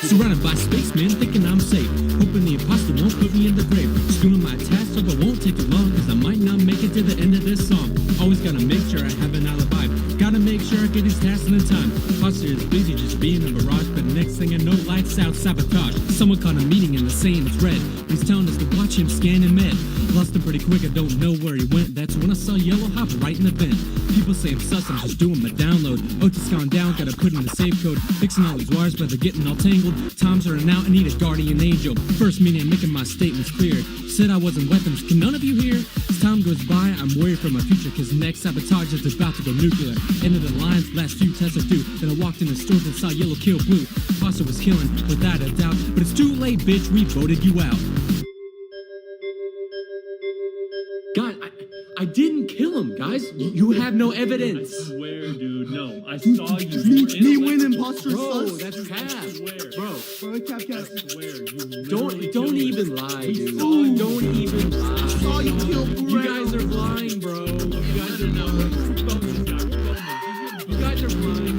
Surrounded by spacemen thinking I'm safe, hoping the imposter won't put me in the grave. Just doing my task so it won't take too long, cause I might not make it to the end of this song. Always gotta make sure I have an alibi, gotta make sure I get these tasks in time. Imposter is busy just being a mirage, but next thing I know, lights out, sabotage. Someone caught a meeting in the same thread, he's telling us to watch him scan and med. Lost him pretty quick, I don't know where he went. That's when I saw Yellow hop right in the vent. People say I'm sus, I'm just doing my download. Otis gone down, gotta put in the safe code. Fixing all these wires, but they're getting all tangled. Time's running out, I need a guardian angel. First meeting, I'm making my statements clear. Said I wasn't weapons, can none of you hear? As time goes by, I'm worried for my future, cause next sabotage is about to go nuclear. End of the lines, last few tests are due. Then I walked in the store and saw Yellow kill Blue. Foster was killing, without a doubt. But it's too late, bitch, we voted you out. God, I didn't kill him, guys. You have no evidence. I swear, dude, no. I saw you. Me win imposter Bro, sus. that's cap. Bro, Bro, cap. I swear, you Don't even lie, dude. saw Don't even lie. Saw you kill Brown. You guys are lying, bro. You guys are lying. You guys are lying.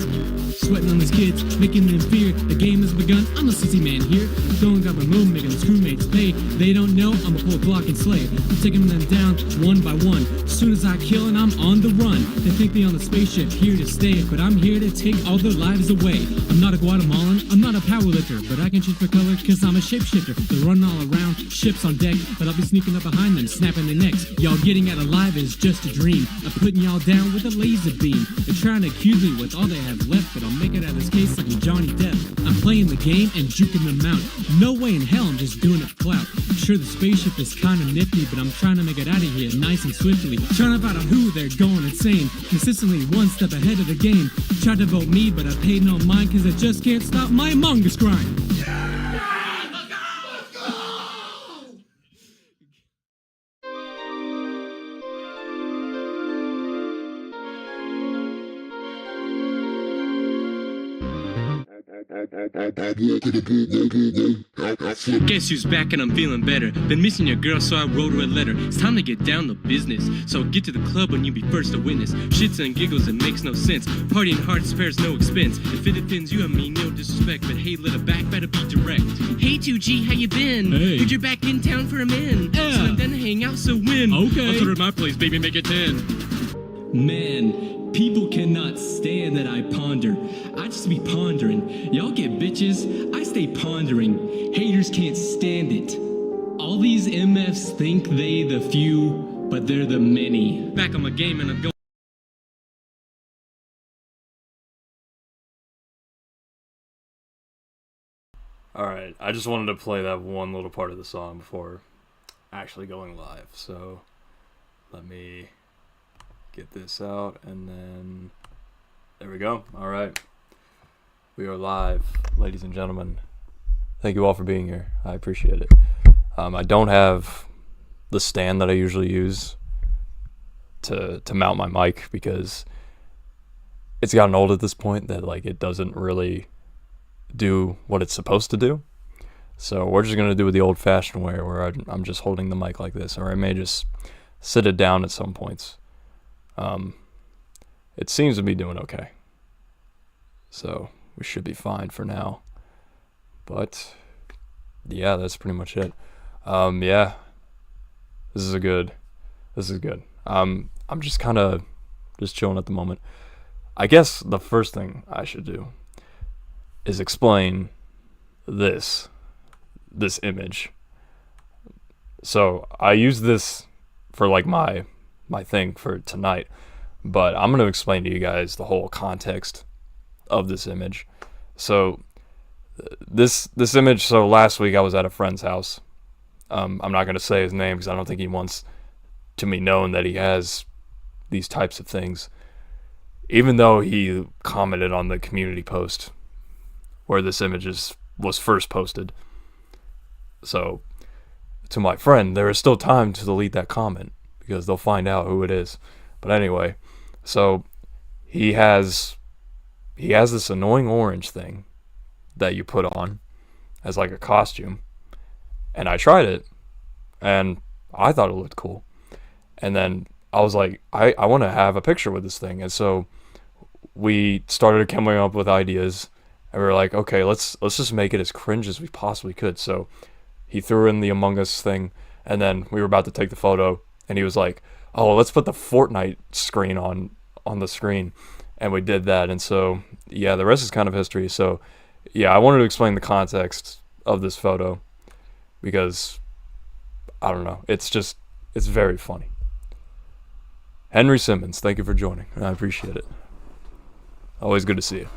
Sweating on these kids, making them fear. The game has begun. I'm a sissy man here. Throwing up my moon, making the crewmates pay. They don't know I'm a full block and slay. I'm taking them down one by one. As soon as I kill and I'm on the run. They think they on the spaceship here to stay, but I'm here to take all their lives away. I'm not a Guatemalan, I'm not a powerlifter, but I can change my color cause I'm a shapeshifter. They're running all around, ships on deck, but I'll be sneaking up behind them, snapping their necks. Y'all getting out alive is just a dream. I'm putting y'all down with a laser beam. They're trying to accuse me with all they have left, but I'll make it out of this case like I'm Johnny Depp. I'm playing the game and juking them out. No way in hell I'm just doing it for clout. Sure, the spaceship is kinda nifty, but I'm trying to make it out of here nice and swiftly. Trying to find out who they're going insane. Consistently one step ahead of the game. Tried to vote me, but I paid no mind, cause I just can't stop my Among Us grind. Guess who's back and I'm feeling better. Been missing your girl, so I wrote her a letter. It's time to get down to business, so get to the club when you be first to witness. Shits and giggles, it makes no sense. Partying hard spares no expense. If it offends you, I mean no disrespect, but hey, little back, better be direct. Hey 2G, how you been? Hey. Heard you're back in town for a min. Yeah. So I'm done to hang out, so win. Okay. I'll throw her at my place, baby, make it 10. Man, people cannot stand that I ponder. I just be pondering. Y'all get bitches, I stay pondering. Haters can't stand it. All these MFs think they the few, but they're the many. Back on my game and I'm going. Alright, I just wanted to play that one little part of the song before actually going live. So, let me get this out, and then there we go. Alright, we are live, ladies and gentlemen. Thank you all for being here. I appreciate it. I don't have the stand that I usually use to mount my mic, because it's gotten old at this point that like it doesn't really do what it's supposed to do. So we're just gonna do it the old-fashioned way, where I'm just holding the mic like this, or I may just sit it down at some points. It seems to be doing okay, so we should be fine for now. But yeah, that's pretty much it. Yeah, this is good. I'm just kind of just chilling at the moment. I guess the first thing I should do is explain this image. So I use this for like my thing for tonight, but I'm going to explain to you guys the whole context of this image. So this image, so last week I was at a friend's house. I'm not going to say his name because I don't think he wants to be known that he has these types of things, even though he commented on the community post where this image was first posted. So to my friend, there is still time to delete that comment, because they'll find out who it is. But anyway, so he has this annoying orange thing that you put on, as like a costume. And I tried it, and I thought it looked cool. And then I was like, I want to have a picture with this thing. And so we started coming up with ideas, and we were like, okay, let's just make it as cringe as we possibly could. So he threw in the Among Us thing, and then we were about to take the photo, and he was like, oh, let's put the Fortnite screen on the screen. And we did that. And so, yeah, the rest is kind of history. So, yeah, I wanted to explain the context of this photo because, I don't know, it's very funny. Henry Simmons, thank you for joining. I appreciate it. Always good to see you.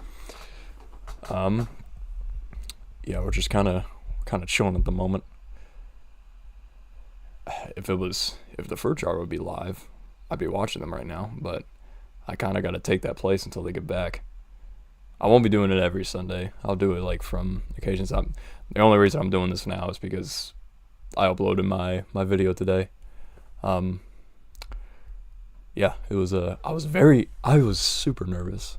Yeah, we're just kind of chilling at the moment. If the Fur Jar would be live, I'd be watching them right now, but I kind of got to take that place until they get back. I won't be doing it every Sunday. I'll do it like from occasions. The only reason I'm doing this now is because I uploaded my video today. Yeah, it was I was super nervous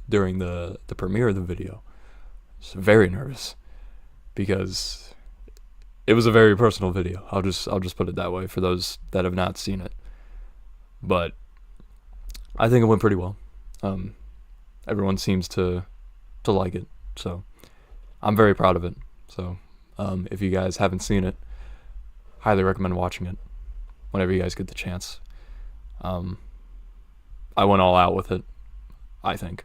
during the premiere of the video. I was very nervous because it was a very personal video. I'll just put it that way for those that have not seen it. But I think it went pretty well. Everyone seems to like it, so I'm very proud of it. So if you guys haven't seen it, highly recommend watching it whenever you guys get the chance. I went all out with it, I think.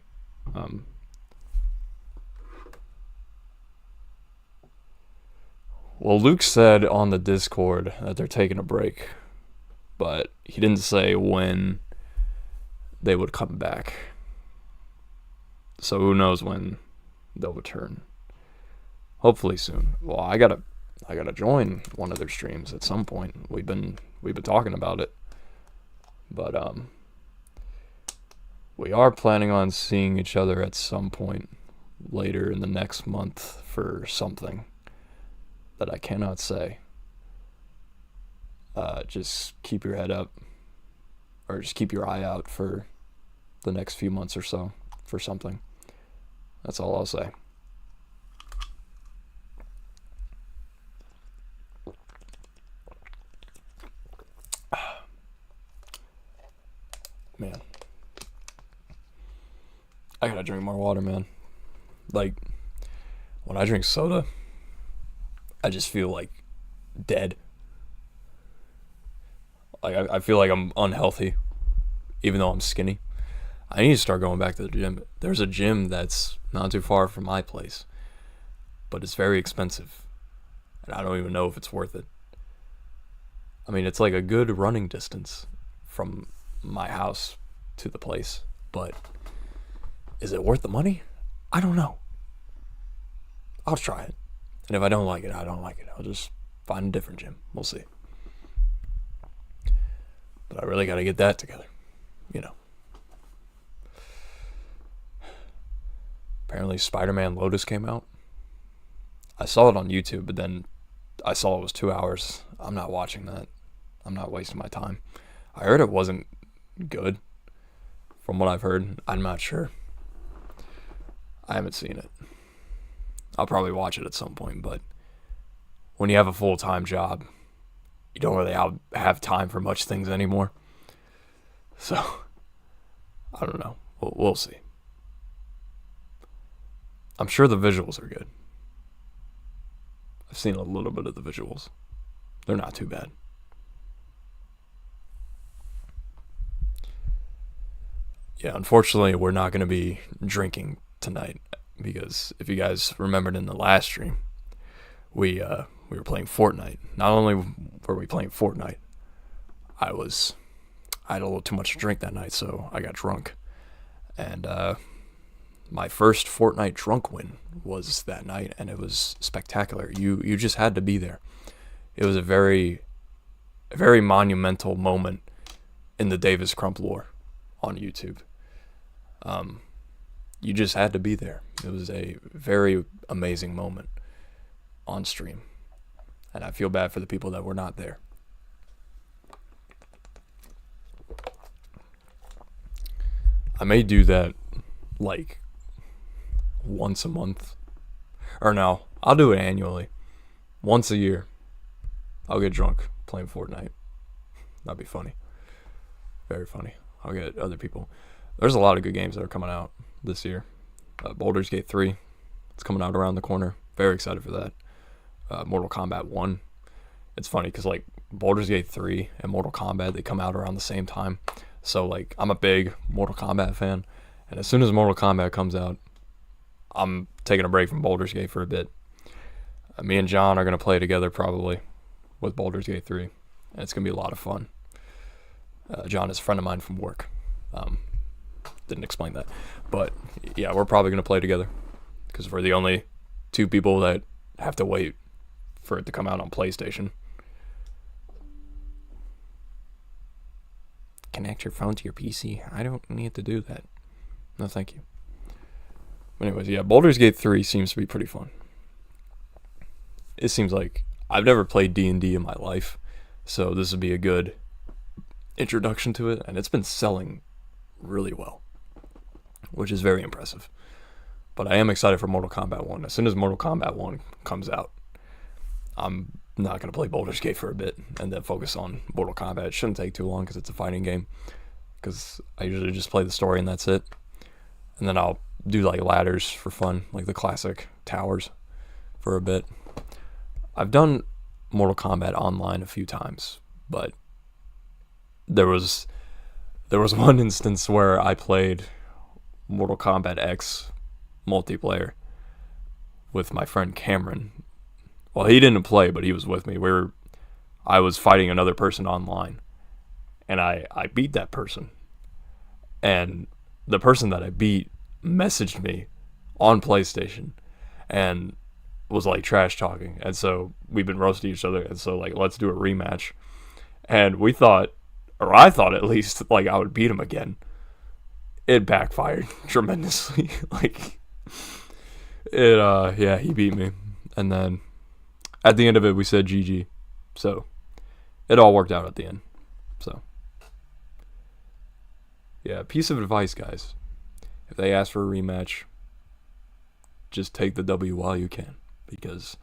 Well, Luke said on the Discord that they're taking a break, but he didn't say when they would come back. So who knows when they'll return. Hopefully soon. Well, I gotta join one of their streams at some point. We've been talking about it. But we are planning on seeing each other at some point later in the next month for something that I cannot say. Just keep your head up, or just keep your eye out for the next few months or so for something. That's all I'll say. Man, I gotta drink more water, man. Like, when I drink soda, I just feel like dead. Like, I feel like I'm unhealthy, even though I'm skinny. I need to start going back to the gym. There's a gym that's not too far from my place, but it's very expensive, and I don't even know if it's worth it. I mean, it's like a good running distance from my house to the place, but is it worth the money? I don't know. I'll try it, and if I don't like it, I don't like it. I'll just find a different gym. We'll see. But I really got to get that together, you know. Apparently Spider-Man Lotus came out. I saw it on YouTube, but then I saw it was 2 hours. I'm not watching that. I'm not wasting my time. I heard it wasn't good. From what I've heard, I'm not sure. I haven't seen it. I'll probably watch it at some point, but when you have a full-time job, you don't really have time for much things anymore. So, I don't know. We'll see. I'm sure the visuals are good. I've seen a little bit of the visuals. They're not too bad. Yeah, unfortunately, we're not going to be drinking tonight because if you guys remembered in the last stream, we were playing Fortnite. Not only were we playing Fortnite, I had a little too much to drink that night, so I got drunk. And my first Fortnite drunk win was that night, and it was spectacular. You just had to be there. It was a very monumental moment in the Davis Crump lore on YouTube. You just had to be there. It was a very amazing moment on stream, and I feel bad for the people that were not there. I may do that like once a month, or no, I'll do it annually. Once a year. I'll get drunk playing Fortnite. That'd be funny. Very funny. I'll get other people. There's a lot of good games that are coming out this year. Baldur's Gate 3. It's coming out around the corner. Very excited for that. Mortal Kombat 1. It's funny because, like, Baldur's Gate 3 and Mortal Kombat, they come out around the same time. So, like, I'm a big Mortal Kombat fan. And as soon as Mortal Kombat comes out, I'm taking a break from Baldur's Gate for a bit. Me and John are going to play together probably with Baldur's Gate 3. And it's going to be a lot of fun. John is a friend of mine from work. Didn't explain that. But, yeah, we're probably going to play together. Because we're the only two people that have to wait for it to come out on PlayStation. Connect your phone to your PC. I don't need to do that. No, thank you. But anyways, yeah, Baldur's Gate 3 seems to be pretty fun. It seems like I've never played D&D in my life, so this would be a good introduction to it, and it's been selling really well, which is very impressive. But I am excited for Mortal Kombat 1. As soon as Mortal Kombat 1 comes out, I'm not going to play Baldur's Gate for a bit and then focus on Mortal Kombat. It shouldn't take too long because it's a fighting game. Because I usually just play the story and that's it. And then I'll do like ladders for fun, like the classic towers for a bit. I've done Mortal Kombat online a few times, but there was one instance where I played Mortal Kombat X multiplayer with my friend Cameron. Well, he didn't play, but he was with me. I was fighting another person online, and I beat that person. And the person that I beat messaged me on PlayStation and was like trash talking. And so we've been roasting each other. And so like, let's do a rematch. And we thought, or I thought at least, like I would beat him again. It backfired tremendously. Like yeah, he beat me. And then at the end of it, we said GG. So it all worked out at the end. So yeah, piece of advice, guys. If they ask for a rematch, just take the W while you can, because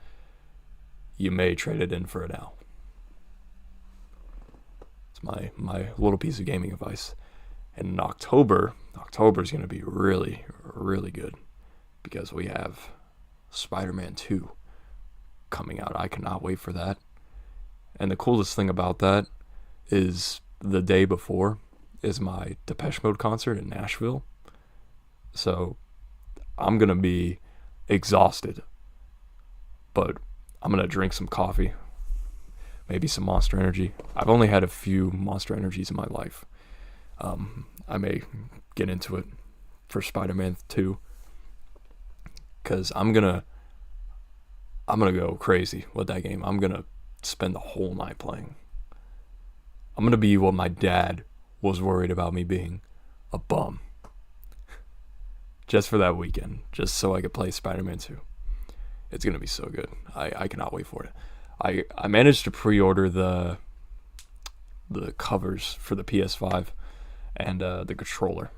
you may trade it in for an L. It's my little piece of gaming advice. And in October is going to be really, really good, because we have Spider-Man 2 coming out. I cannot wait for that. And the coolest thing about that is the day before is my Depeche Mode concert in Nashville. So I'm going to be exhausted, but I'm going to drink some coffee, maybe some Monster Energy. I've only had a few Monster Energies in my life. I may get into it for Spider-Man 2, because I'm gonna go crazy with that game. I'm gonna spend the whole night playing. I'm gonna be what my dad was worried about me being, a bum. Just for that weekend, just so I could play Spider-Man 2. It's gonna be so good. I cannot wait for it. I managed to pre-order the covers for the PS5 and the controller.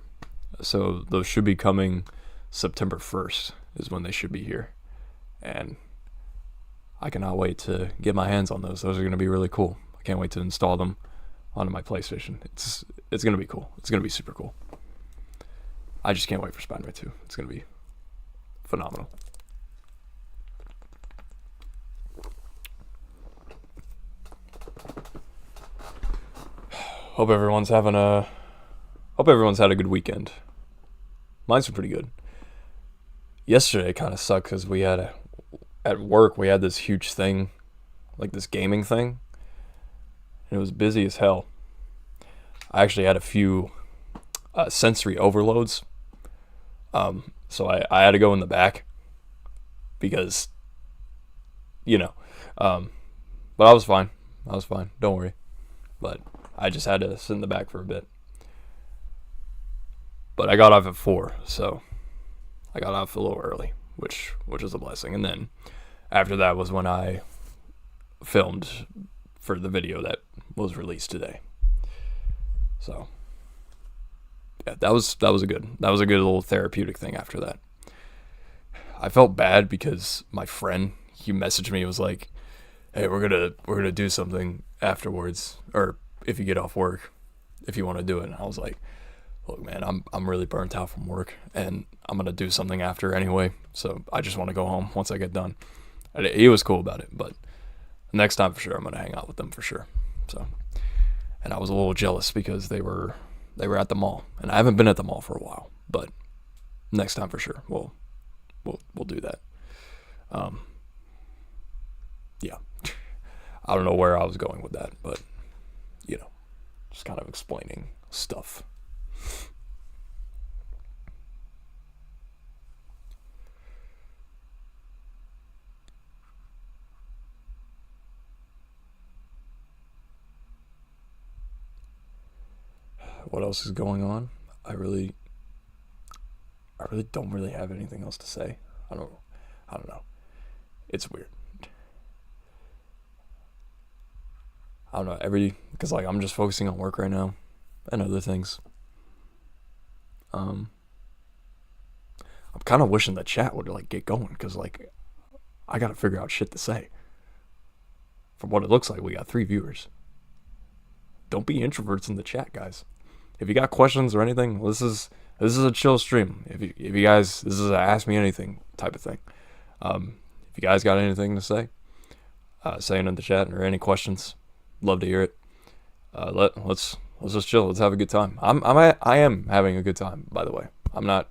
So those should be coming September 1st is when they should be here. And I cannot wait to get my hands on those. Those are going to be really cool. I can't wait to install them onto my PlayStation. It's going to be cool. It's going to be super cool. I just can't wait for Spider-Man 2. It's going to be phenomenal. Hope everyone's had a good weekend. Mine's been pretty good. Yesterday kind of sucked because at work we had this huge thing, like this gaming thing, and it was busy as hell. I actually had a few sensory overloads, so I had to go in the back because, but I was fine. Don't worry. But I just had to sit in the back for a bit. But I got off at 4, so I got off a little early, which is a blessing. And then after that was when I filmed for the video that was released today. So yeah, that was a good little therapeutic thing after that. I felt bad because my friend, he messaged me, was like, hey, we're gonna do something afterwards, or if you get off work, if you want to do it. And I was like, look, man, I'm really burnt out from work, and I'm gonna do something after anyway, so I just want to go home once I get done. And he was cool about it, but next time for sure I'm gonna hang out with them for sure. So, and I was a little jealous because they were at the mall, and I haven't been at the mall for a while, but next time for sure we'll do that. Yeah, I don't know where I was going with that, but just kind of explaining stuff. What else is going on? I really don't really have anything else to say. I don't know. It's weird. I don't know, because like I'm just focusing on work right now and other things. I'm kind of wishing the chat would like get going, because like I gotta figure out shit to say. From what it looks like, we got 3 viewers. Don't be introverts in the chat, guys. If you got questions or anything, this is a chill stream. If you guys, this is a ask me anything type of thing. If you guys got anything to say, say it in the chat, or any questions, love to hear it. Let's just chill. Let's have a good time. I am having a good time, by the way. I'm not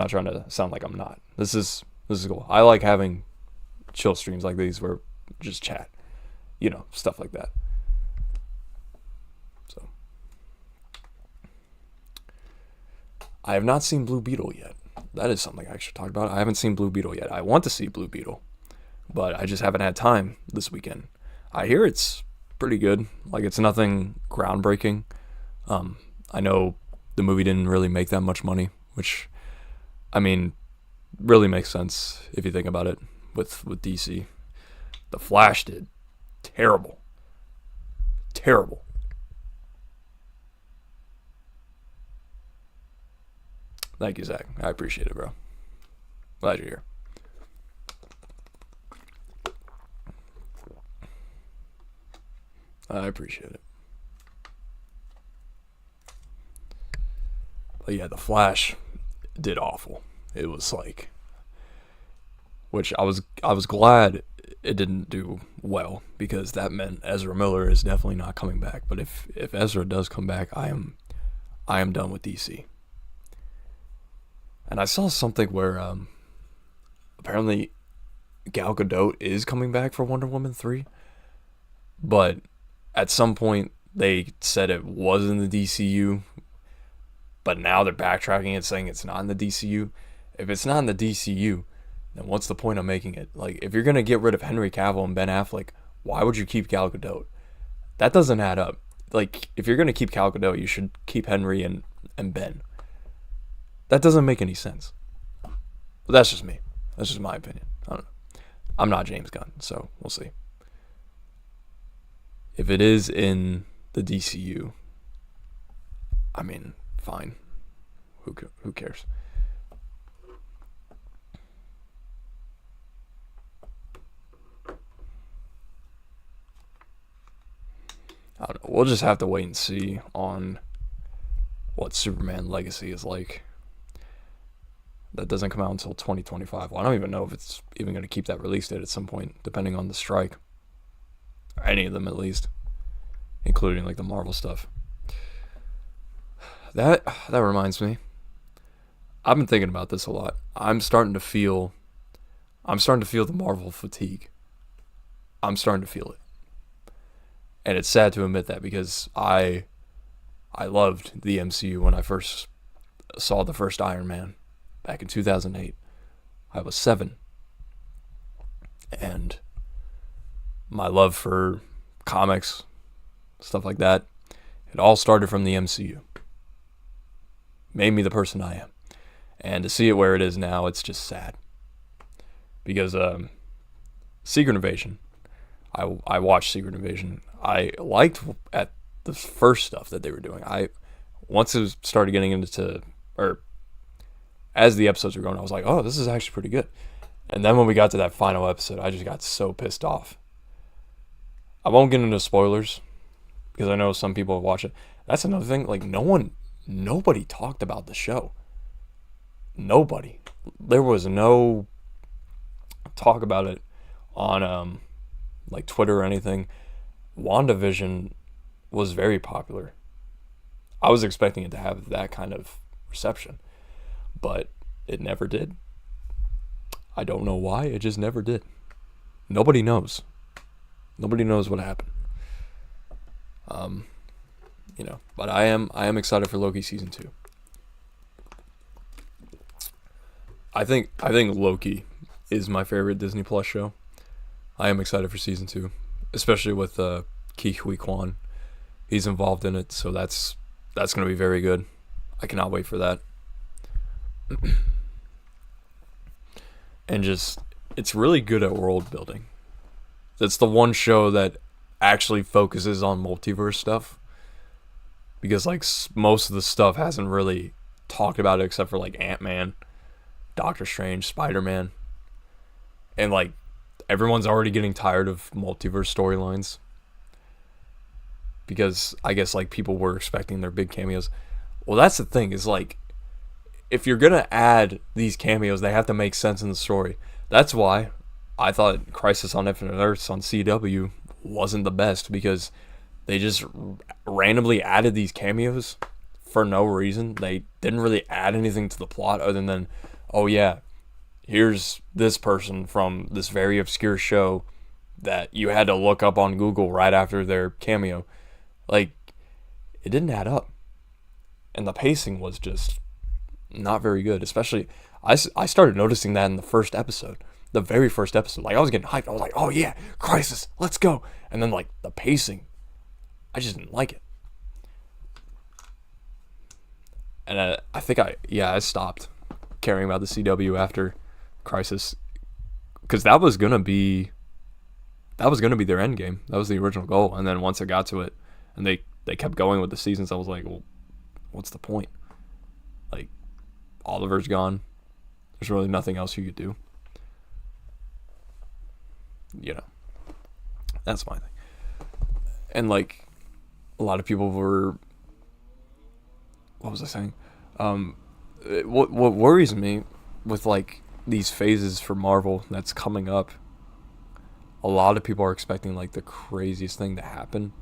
trying to sound like I'm not. This is cool. I like having chill streams like these where just chat, stuff like that. So I have not seen Blue Beetle yet. That is something I should talk about. I haven't seen Blue Beetle yet. I want to see Blue Beetle, but I just haven't had time this weekend. I hear it's pretty good. Like, it's nothing groundbreaking. I know the movie didn't really make that much money, which, I mean, really makes sense if you think about it with DC. The Flash did terrible. Thank you, Zach. I appreciate it, bro. Glad you're here. I appreciate it. But yeah, The Flash did awful. It was like, which I was glad it didn't do well, because that meant Ezra Miller is definitely not coming back. But if Ezra does come back, I am done with DC. And I saw something where apparently Gal Gadot is coming back for Wonder Woman 3, but at some point they said it was in the DCU, but now they're backtracking and saying it's not in the DCU. If it's not in the DCU, then what's the point of making it? Like, if you're gonna get rid of Henry Cavill and Ben Affleck, why would you keep Gal Gadot? That doesn't add up. Like, if you're gonna keep Gal Gadot, you should keep Henry and Ben. That doesn't make any sense. But that's just me. That's just my opinion. I don't know. I'm not James Gunn, so we'll see. If it is in the DCU, I mean, fine. Who cares? I don't know. We'll just have to wait and see on what Superman Legacy is like. That doesn't come out until 2025. Well, I don't even know if it's even going to keep that release date at some point, depending on the strike. Or any of them, at least. Including, like, the Marvel stuff. That reminds me. I've been thinking about this a lot. I'm starting to feel the Marvel fatigue. I'm starting to feel it. And it's sad to admit that, because I loved the MCU when I first saw the first Iron Man back in 2008. I was 7. And my love for comics, stuff like that, it all started from the MCU. Made me the person I am. And to see it where it is now, it's just sad. Because Secret Invasion, I watched Secret Invasion. I liked at the first stuff that they were doing. Once it started getting into, or as the episodes were going, I was like, oh, this is actually pretty good. And then when we got to that final episode, I just got so pissed off. I won't get into spoilers because I know some people have watched it. That's another thing. Like, nobody talked about the show. Nobody. There was no talk about it on like Twitter or anything. WandaVision was very popular. I was expecting it to have that kind of reception, but it never did. I don't know why. It just never did. Nobody knows. Nobody knows what happened. But I am excited for Loki season 2. I think Loki is my favorite Disney Plus show. I am excited for season 2, especially with Ke Huy Quan. He's involved in it, so that's going to be very good. I cannot wait for that. And just, it's really good at world building. It's the one show that actually focuses on multiverse stuff. Because, like, most of the stuff hasn't really talked about it except for, like, Ant-Man, Doctor Strange, Spider-Man. And, like, everyone's already getting tired of multiverse storylines. Because I guess, like, people were expecting their big cameos. Well, that's the thing, is, like, if you're going to add these cameos, they have to make sense in the story. That's why I thought Crisis on Infinite Earths on CW wasn't the best, because they just randomly added these cameos for no reason. They didn't really add anything to the plot other than, oh yeah, here's this person from this very obscure show that you had to look up on Google right after their cameo. Like, it didn't add up. And the pacing was just not very good. Especially, I started noticing that in the first episode. The very first episode. Like, I was getting hyped. I was like, oh yeah, Crisis, let's go. And then, like, the pacing, I just didn't like it. And I think I stopped caring about the CW after Crisis, because that was gonna be their end game. That was the original goal. And then once I got to it, and they kept going with the seasons, I was like, well, what's the point? Like, Oliver's gone. There's really nothing else you could do. That's my thing. And, like, a lot of people were, what was I saying? What worries me with, like, these phases for Marvel that's coming up, a lot of people are expecting, like, the craziest thing to happen.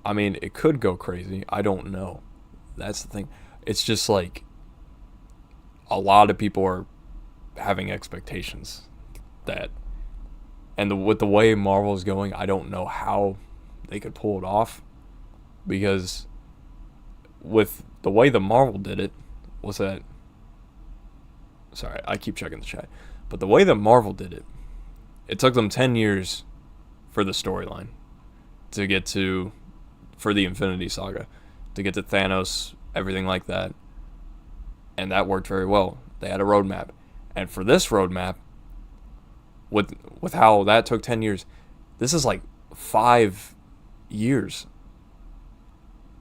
I mean, it could go crazy. I don't know. That's the thing. It's just, like, a lot of people are having expectations that, and with the way Marvel is going, I don't know how they could pull it off, because with the way the Marvel did it, sorry, I keep checking the chat, but the way that Marvel did it, it took them 10 years for the storyline to get to, for the Infinity Saga, to get to Thanos, everything like that, and that worked very well. They had a roadmap, and for this roadmap, with how that took 10 years, this is like 5 years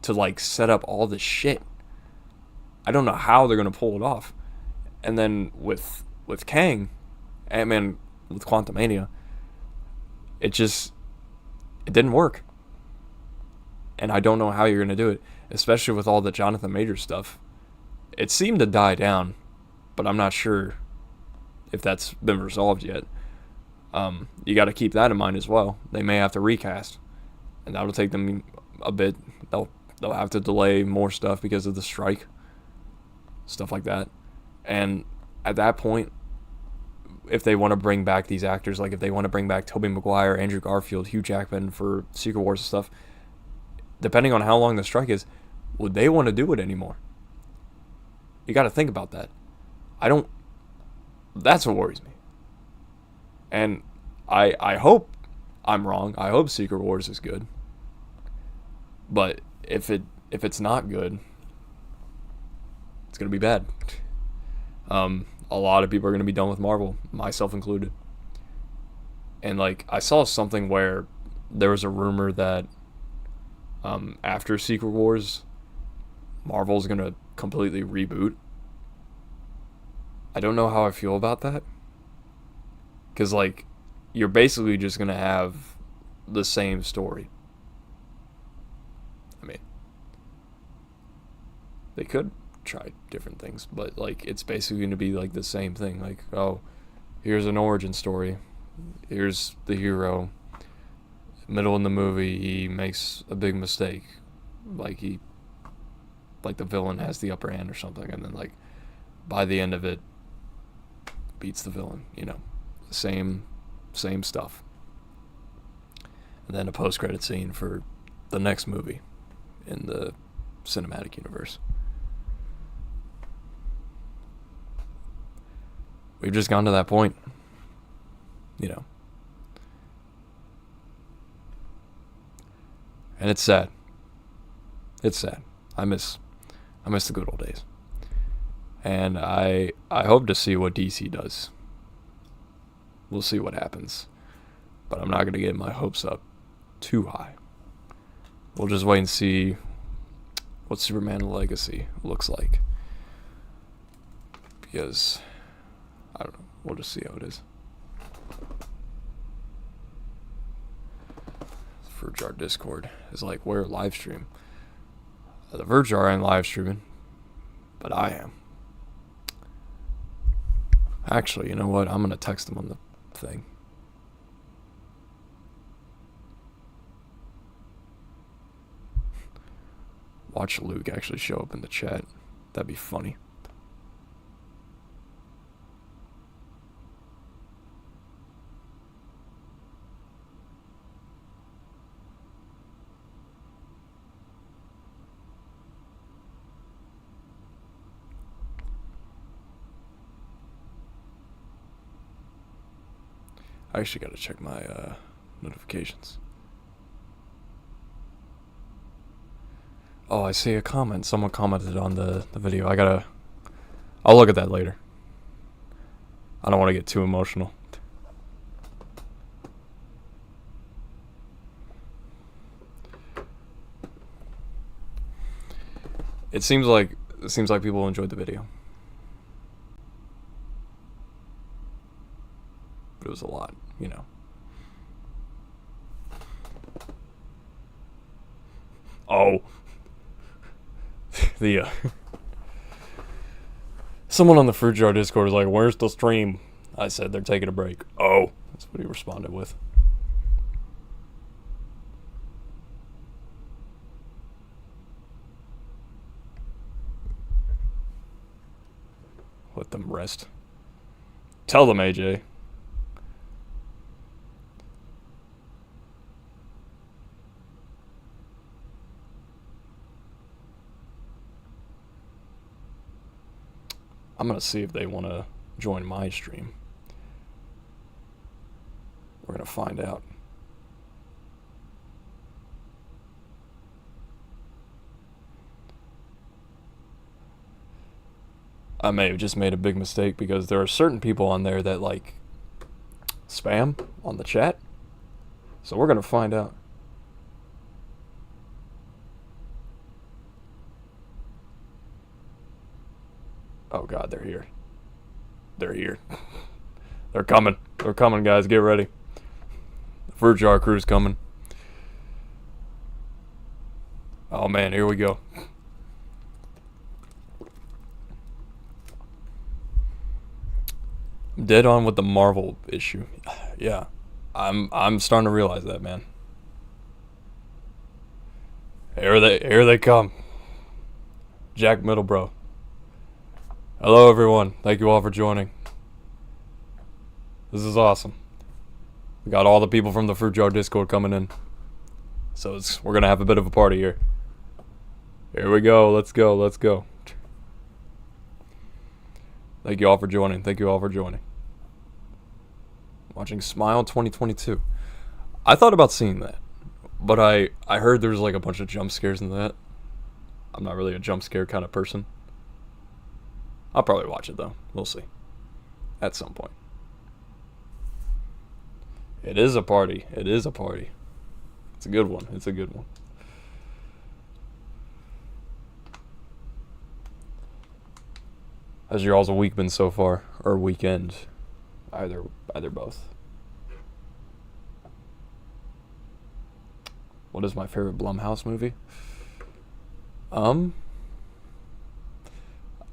to, like, set up all this shit. I don't know how they're going to pull it off. And then with Kang, Ant-Man with Quantumania, it didn't work. And I don't know how you're going to do it, especially with all the Jonathan Majors stuff. It seemed to die down, but I'm not sure if that's been resolved yet. You got to keep that in mind as well. They may have to recast, and that'll take them a bit. They'll have to delay more stuff because of the strike, stuff like that. And at that point, if they want to bring back these actors, like if they want to bring back Tobey Maguire, Andrew Garfield, Hugh Jackman for Secret Wars and stuff, depending on how long the strike is, would they want to do it anymore? You got to think about that. That's what worries me. And I hope I'm wrong. I hope Secret Wars is good. But if it's not good, it's going to be bad. A lot of people are going to be done with Marvel, myself included. And, like, I saw something where there was a rumor that after Secret Wars, Marvel's going to completely reboot. I don't know how I feel about that. Because, like, you're basically just going to have the same story. I mean, they could try different things, but, like, it's basically going to be, like, the same thing. Like, oh, here's an origin story. Here's the hero. Middle in the movie, he makes a big mistake. Like, the villain has the upper hand or something, and then, like, by the end of it, beats the villain, you know. Same stuff. And then a post-credit scene for the next movie in the cinematic universe. We've just gone to that point, you know. And it's sad. It's sad. I miss the good old days. And I hope to see what DC does. We'll see what happens. But I'm not going to get my hopes up too high. We'll just wait and see what Superman Legacy looks like. Because, I don't know, we'll just see how it is. Verge our Discord is like, we're live stream. The Verge aren't live streaming, but I am. Actually, you know what? I'm gonna text them on the thing. Watch Luke actually show up in the chat. That'd be funny. I actually gotta check my notifications. Oh, I see a comment. Someone commented on the video. I'll look at that later. I don't want to get too emotional. It seems like people enjoyed the video. But it was a lot, you know. Oh. Someone on the Fruit Jar Discord is like, where's the stream? I said they're taking a break. Oh. That's what he responded with. Let them rest. Tell them, AJ. I'm going to see if they want to join my stream. We're going to find out. I may have just made a big mistake because there are certain people on there that like spam on the chat. So we're going to find out. Oh God, they're here. They're here. They're coming. They're coming, guys. Get ready. The Fruit Jar crew's coming. Oh man, here we go. I'm dead on with the Marvel issue. Yeah. I'm starting to realize that, man. Here they come. Jack Middlebro. Hello everyone, thank you all for joining. This is awesome. We got all the people from the Fruit Jar Discord coming in. So we're gonna have a bit of a party here. Here we go, let's go, let's go. Thank you all for joining, thank you all for joining. Watching Smile 2022. I thought about seeing that, but I heard there was like a bunch of jump scares in that. I'm not really a jump scare kind of person. I'll probably watch it though. We'll see. At some point. It is a party. It is a party. It's a good one. It's a good one. How's your all's week been so far? Or weekend? Either both. What is my favorite Blumhouse movie? I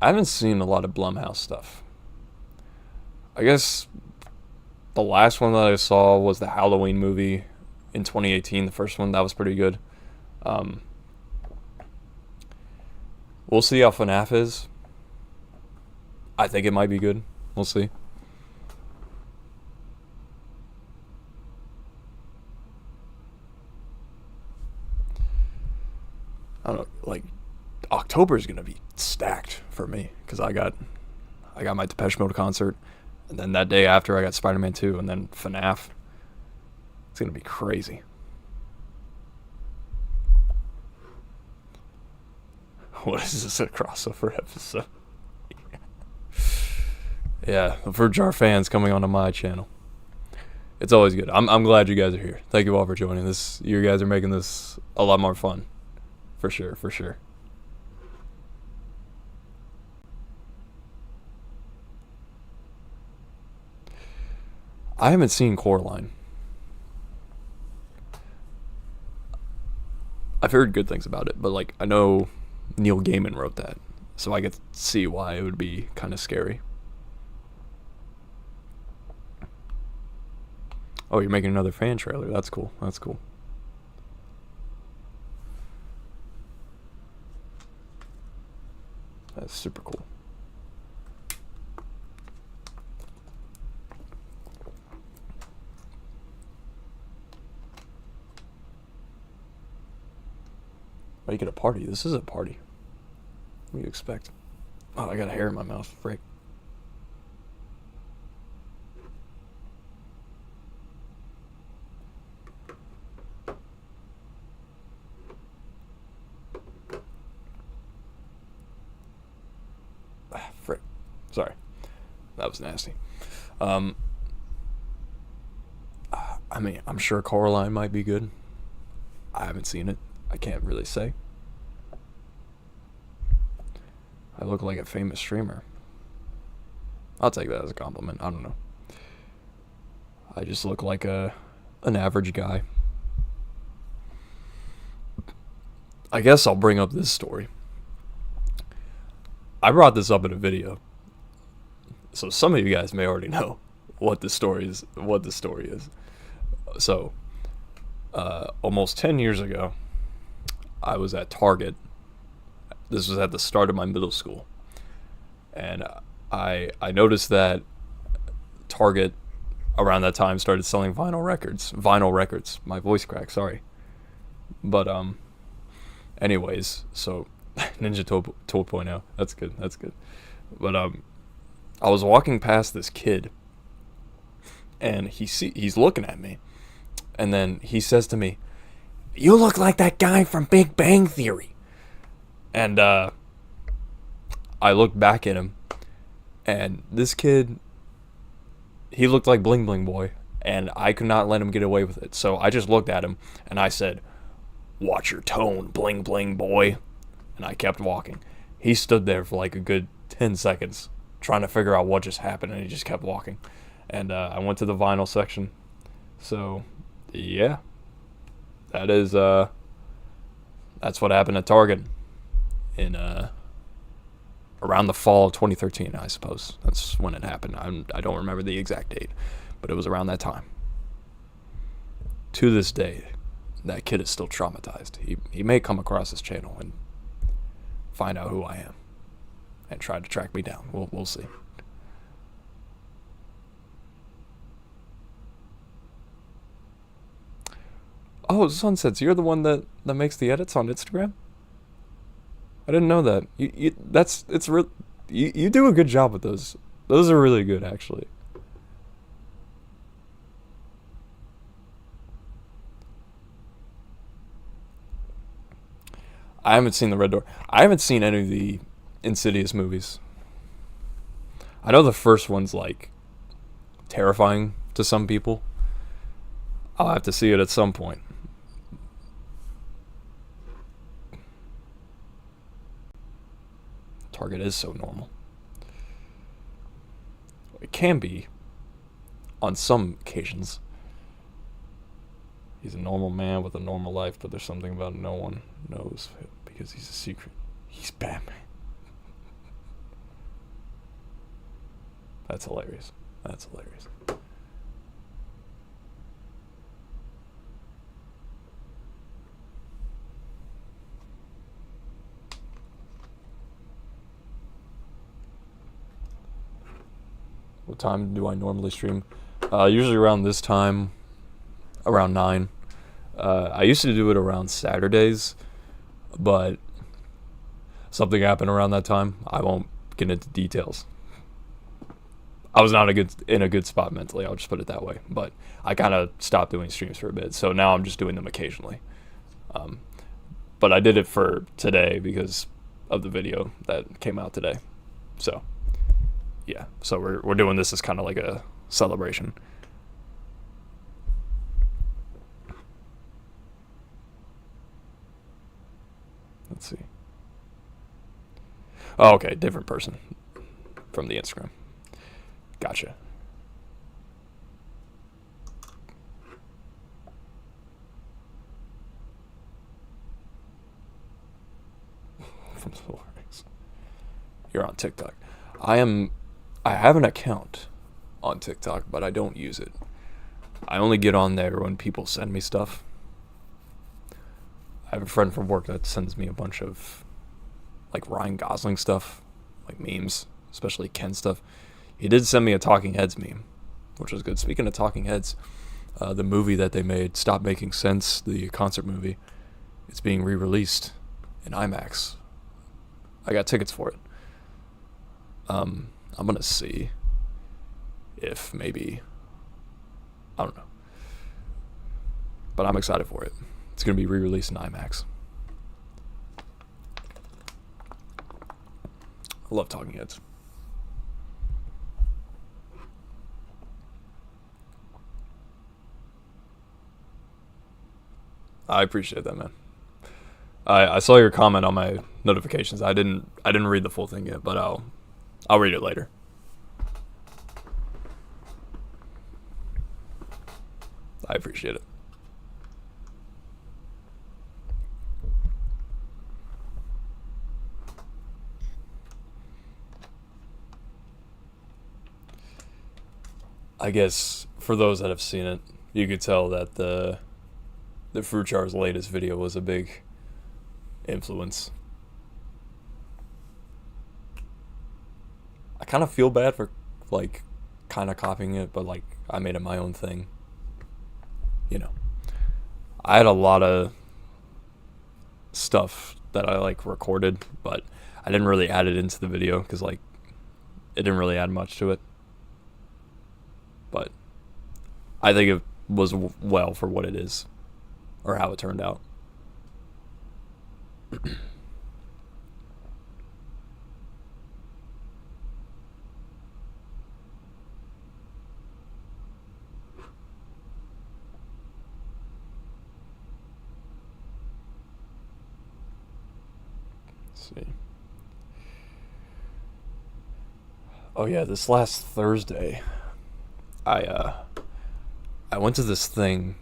haven't seen a lot of Blumhouse stuff. I guess the last one that I saw was the Halloween movie in 2018. The first one, that was pretty good. We'll see how FNAF is. I think it might be good. We'll see. I don't know, like, October is gonna be stacked for me because I got my Depeche Mode concert, and then that day after I got Spider-Man 2, and then FNAF. It's gonna be crazy. What is this, a crossover episode? Yeah, the For Jar fans coming onto my channel. It's always good. I'm glad you guys are here. Thank you all for joining this. You guys are making this a lot more fun. For sure, for sure. I haven't seen Coraline. I've heard good things about it, but like I know Neil Gaiman wrote that, so I get to see why it would be kind of scary. Oh, you're making another fan trailer. That's cool. That's cool. That's super cool. Make it a party. This is a party. What do you expect? Oh, I got a hair in my mouth. Frick. Frick. Sorry. That was nasty. I mean, I'm sure Coraline might be good. I haven't seen it. I can't really say. I look like a famous streamer. I'll take that as a compliment. I don't know. I just look like an average guy. I guess I'll bring up this story. I brought this up in a video, so some of you guys may already know what the story is. So, almost 10 years ago, I was at Target. This was at the start of my middle school, and I noticed that Target around that time started selling vinyl records. My voice cracked, sorry. But anyways, so Ninja 2.0, that's good. But I was walking past this kid, and he's looking at me, and then he says to me, "You look like that guy from Big Bang Theory." And I looked back at him, and this kid, he looked like Bling Bling Boy, and I could not let him get away with it. So I just looked at him, and I said, "Watch your tone, Bling Bling Boy." And I kept walking. He stood there for like a good 10 seconds, trying to figure out what just happened, and he just kept walking. And I went to the vinyl section. So, yeah. That's what happened at Target in around the fall of 2013, I suppose. That's when it happened. I don't remember the exact date, but it was around that time. To this day, that kid is still traumatized. He may come across this channel and find out who I am and try to track me down. We'll see. Oh, Sunsets, you're the one that makes the edits on Instagram? I didn't know that. You do a good job with those. Those are really good, actually. I haven't seen The Red Door. I haven't seen any of the Insidious movies. I know the first one's like terrifying to some people. I'll have to see it at some point. Target is so normal. It can be on some occasions. He's a normal man with a normal life, but there's something about no one knows because he's a secret. He's Batman. That's hilarious. That's hilarious. What time do I normally stream? Usually around this time, around 9. I used to do it around Saturdays, but something happened around that time. I won't get into details. I was not in a good spot mentally, I'll just put it that way. But I kind of stopped doing streams for a bit, so now I'm just doing them occasionally. But I did it for today because of the video that came out today. So yeah, so we're doing this as kind of like a celebration. Let's see. Oh, okay, different person from the Instagram. Gotcha. From Solaris. You're on TikTok. I have an account on TikTok, but I don't use it. I only get on there when people send me stuff. I have a friend from work that sends me a bunch of like Ryan Gosling stuff, like memes, especially Ken stuff. He did send me a Talking Heads meme, which was good. Speaking of Talking Heads, the movie that they made, Stop Making Sense, the concert movie, it's being re-released in IMAX. I got tickets for it. I'm gonna see if maybe, I don't know, but I'm excited for it. It's gonna be re-released in IMAX. I love Talking Heads. I appreciate that, man. I saw your comment on my notifications. I didn't read the full thing yet, but I'll read it later. I appreciate it. I guess for those that have seen it, you could tell that the Fruit Jar's latest video was a big influence. I kind of feel bad for like kind of copying it, but like I made it my own thing. You know, I had a lot of stuff that I like recorded, but I didn't really add it into the video because like it didn't really add much to it. But I think it was well for what it is, or how it turned out. Let's see. Oh yeah, this last Thursday, I went to this thing.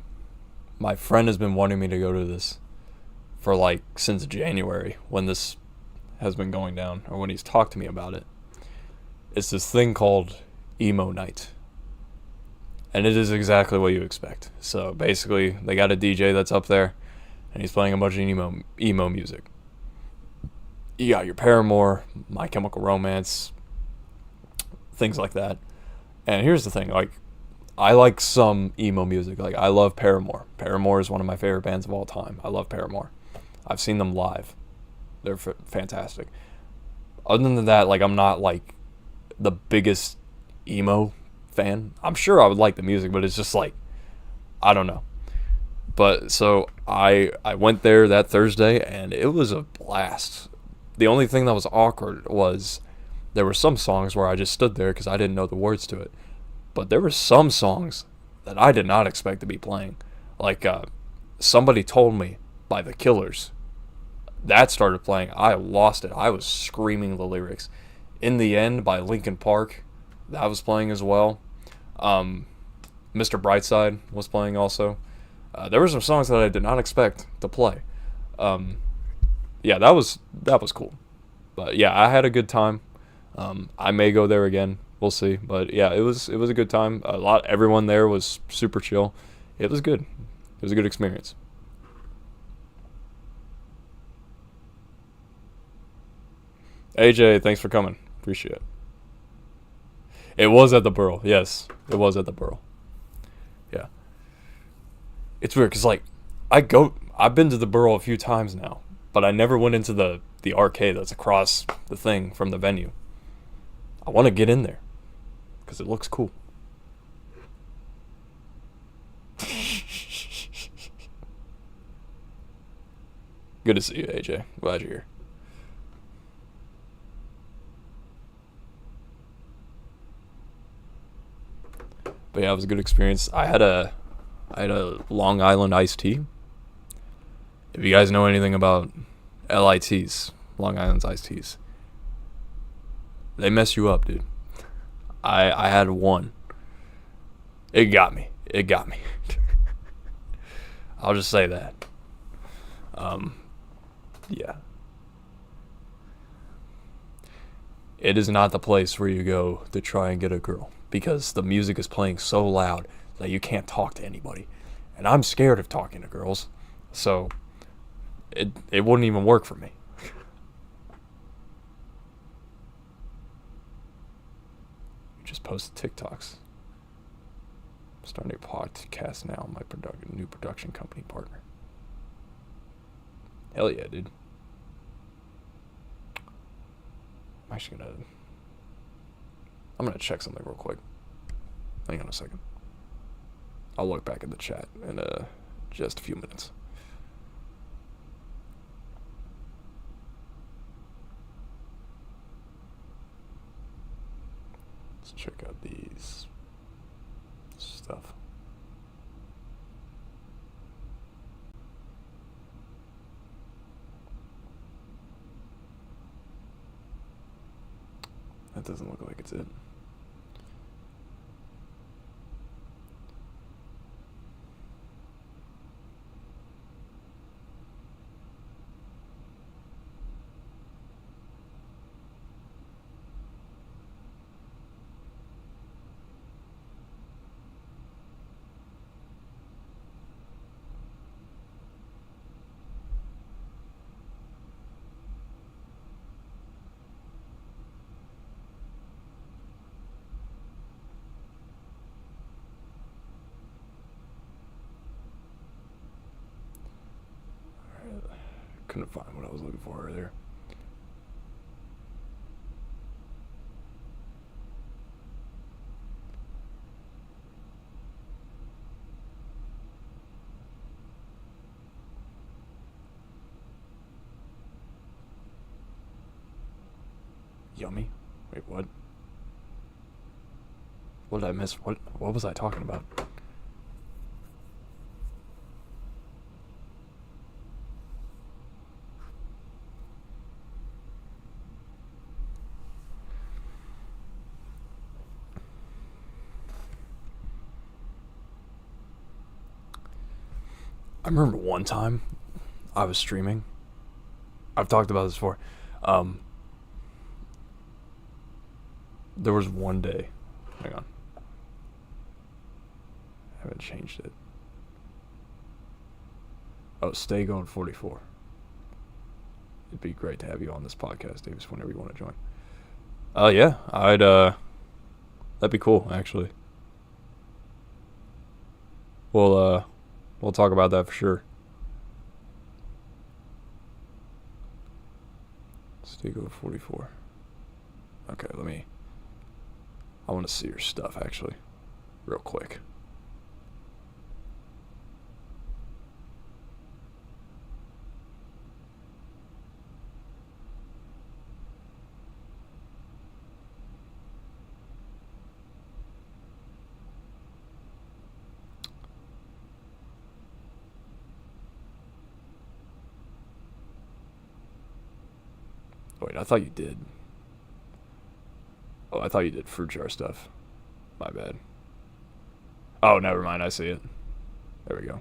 My friend has been wanting me to go to this for like since January when this has been going down, or when he's talked to me about it. It's this thing called Emo Night. And it is exactly what you expect. So basically, they got a DJ that's up there, and he's playing a bunch of emo music. You got your Paramore, My Chemical Romance, things like that. And here's the thing, like, I like some emo music. Like, I love Paramore. Paramore is one of my favorite bands of all time. I love Paramore. I've seen them live. They're fantastic. Other than that, like, I'm not, like, the biggest emo fan. I'm sure I would like the music, but it's just, like, I don't know. But, so, I went there that Thursday, and it was a blast. The only thing that was awkward was there were some songs where I just stood there because I didn't know the words to it. But there were some songs that I did not expect to be playing. Like, Somebody Told Me by The Killers. That started playing. I lost it. I was screaming the lyrics. In the End by Linkin Park. That was playing as well. Mr. Brightside was playing also. There were some songs that I did not expect to play. Yeah, that was cool. But yeah, I had a good time. I may go there again. We'll see. But yeah, it was a good time. Everyone there was super chill. It was good. It was a good experience. AJ, thanks for coming. Appreciate it. It was at the Burl. Yes, it was at the Burl. Yeah. It's weird because like I've been to the Burl a few times now, but I never went into the arcade that's across the thing from the venue. I want to get in there because it looks cool. Good to see you, AJ. Glad you're here. But yeah, it was a good experience. I had a Long Island iced tea. If you guys know anything about LITs, Long Island's iced teas, they mess you up, dude. I had one. It got me. I'll just say that. Yeah. It is not the place where you go to try and get a girl, because the music is playing so loud that you can't talk to anybody. And I'm scared of talking to girls, so it wouldn't even work for me. You just post TikToks. I'm starting a podcast now, my new production company partner. Hell yeah, dude. I'm gonna check something real quick. Hang on a second. I'll look back at the chat in just a few minutes. Let's check out these stuff. That doesn't look like it's it. Couldn't find what I was looking for earlier. Yummy. Wait, what? What did I miss? What was I talking about? I remember one time I was streaming. I've talked about this before. There was one day. Hang on. I haven't changed it. Oh, Stay Going 44. It'd be great to have you on this podcast, Davis, whenever you want to join. Yeah, that'd be cool, actually. We'll talk about that for sure. Stego 44. Okay, I want to see your stuff, actually, real quick. Wait, I thought you did. Oh, I thought you did fruit jar stuff. My bad. Oh, never mind. I see it. There we go.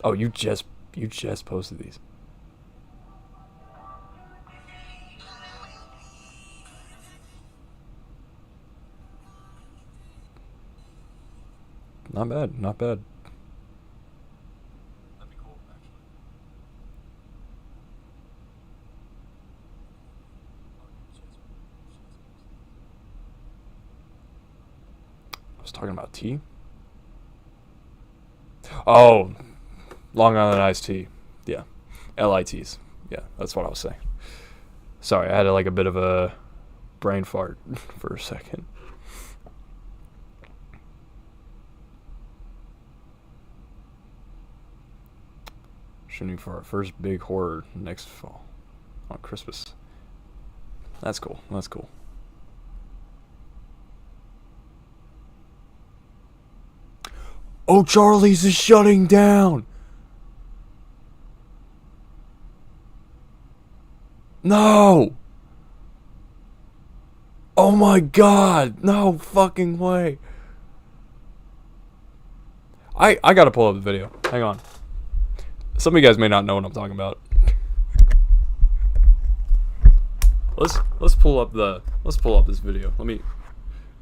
Oh, you just posted these. Not bad, not bad. That'd be cool, actually. I was talking about tea. Oh, Long Island iced tea. Yeah, LITs. Yeah, that's what I was saying. Sorry, I had like a bit of a brain fart for a second. Shooting for our first big horror next fall on Christmas. That's cool. That's cool. Oh, Charlie's is shutting down. No. Oh my God. No fucking way. I gotta pull up the video. Hang on. Some of you guys may not know what I'm talking about. Let's pull up this video.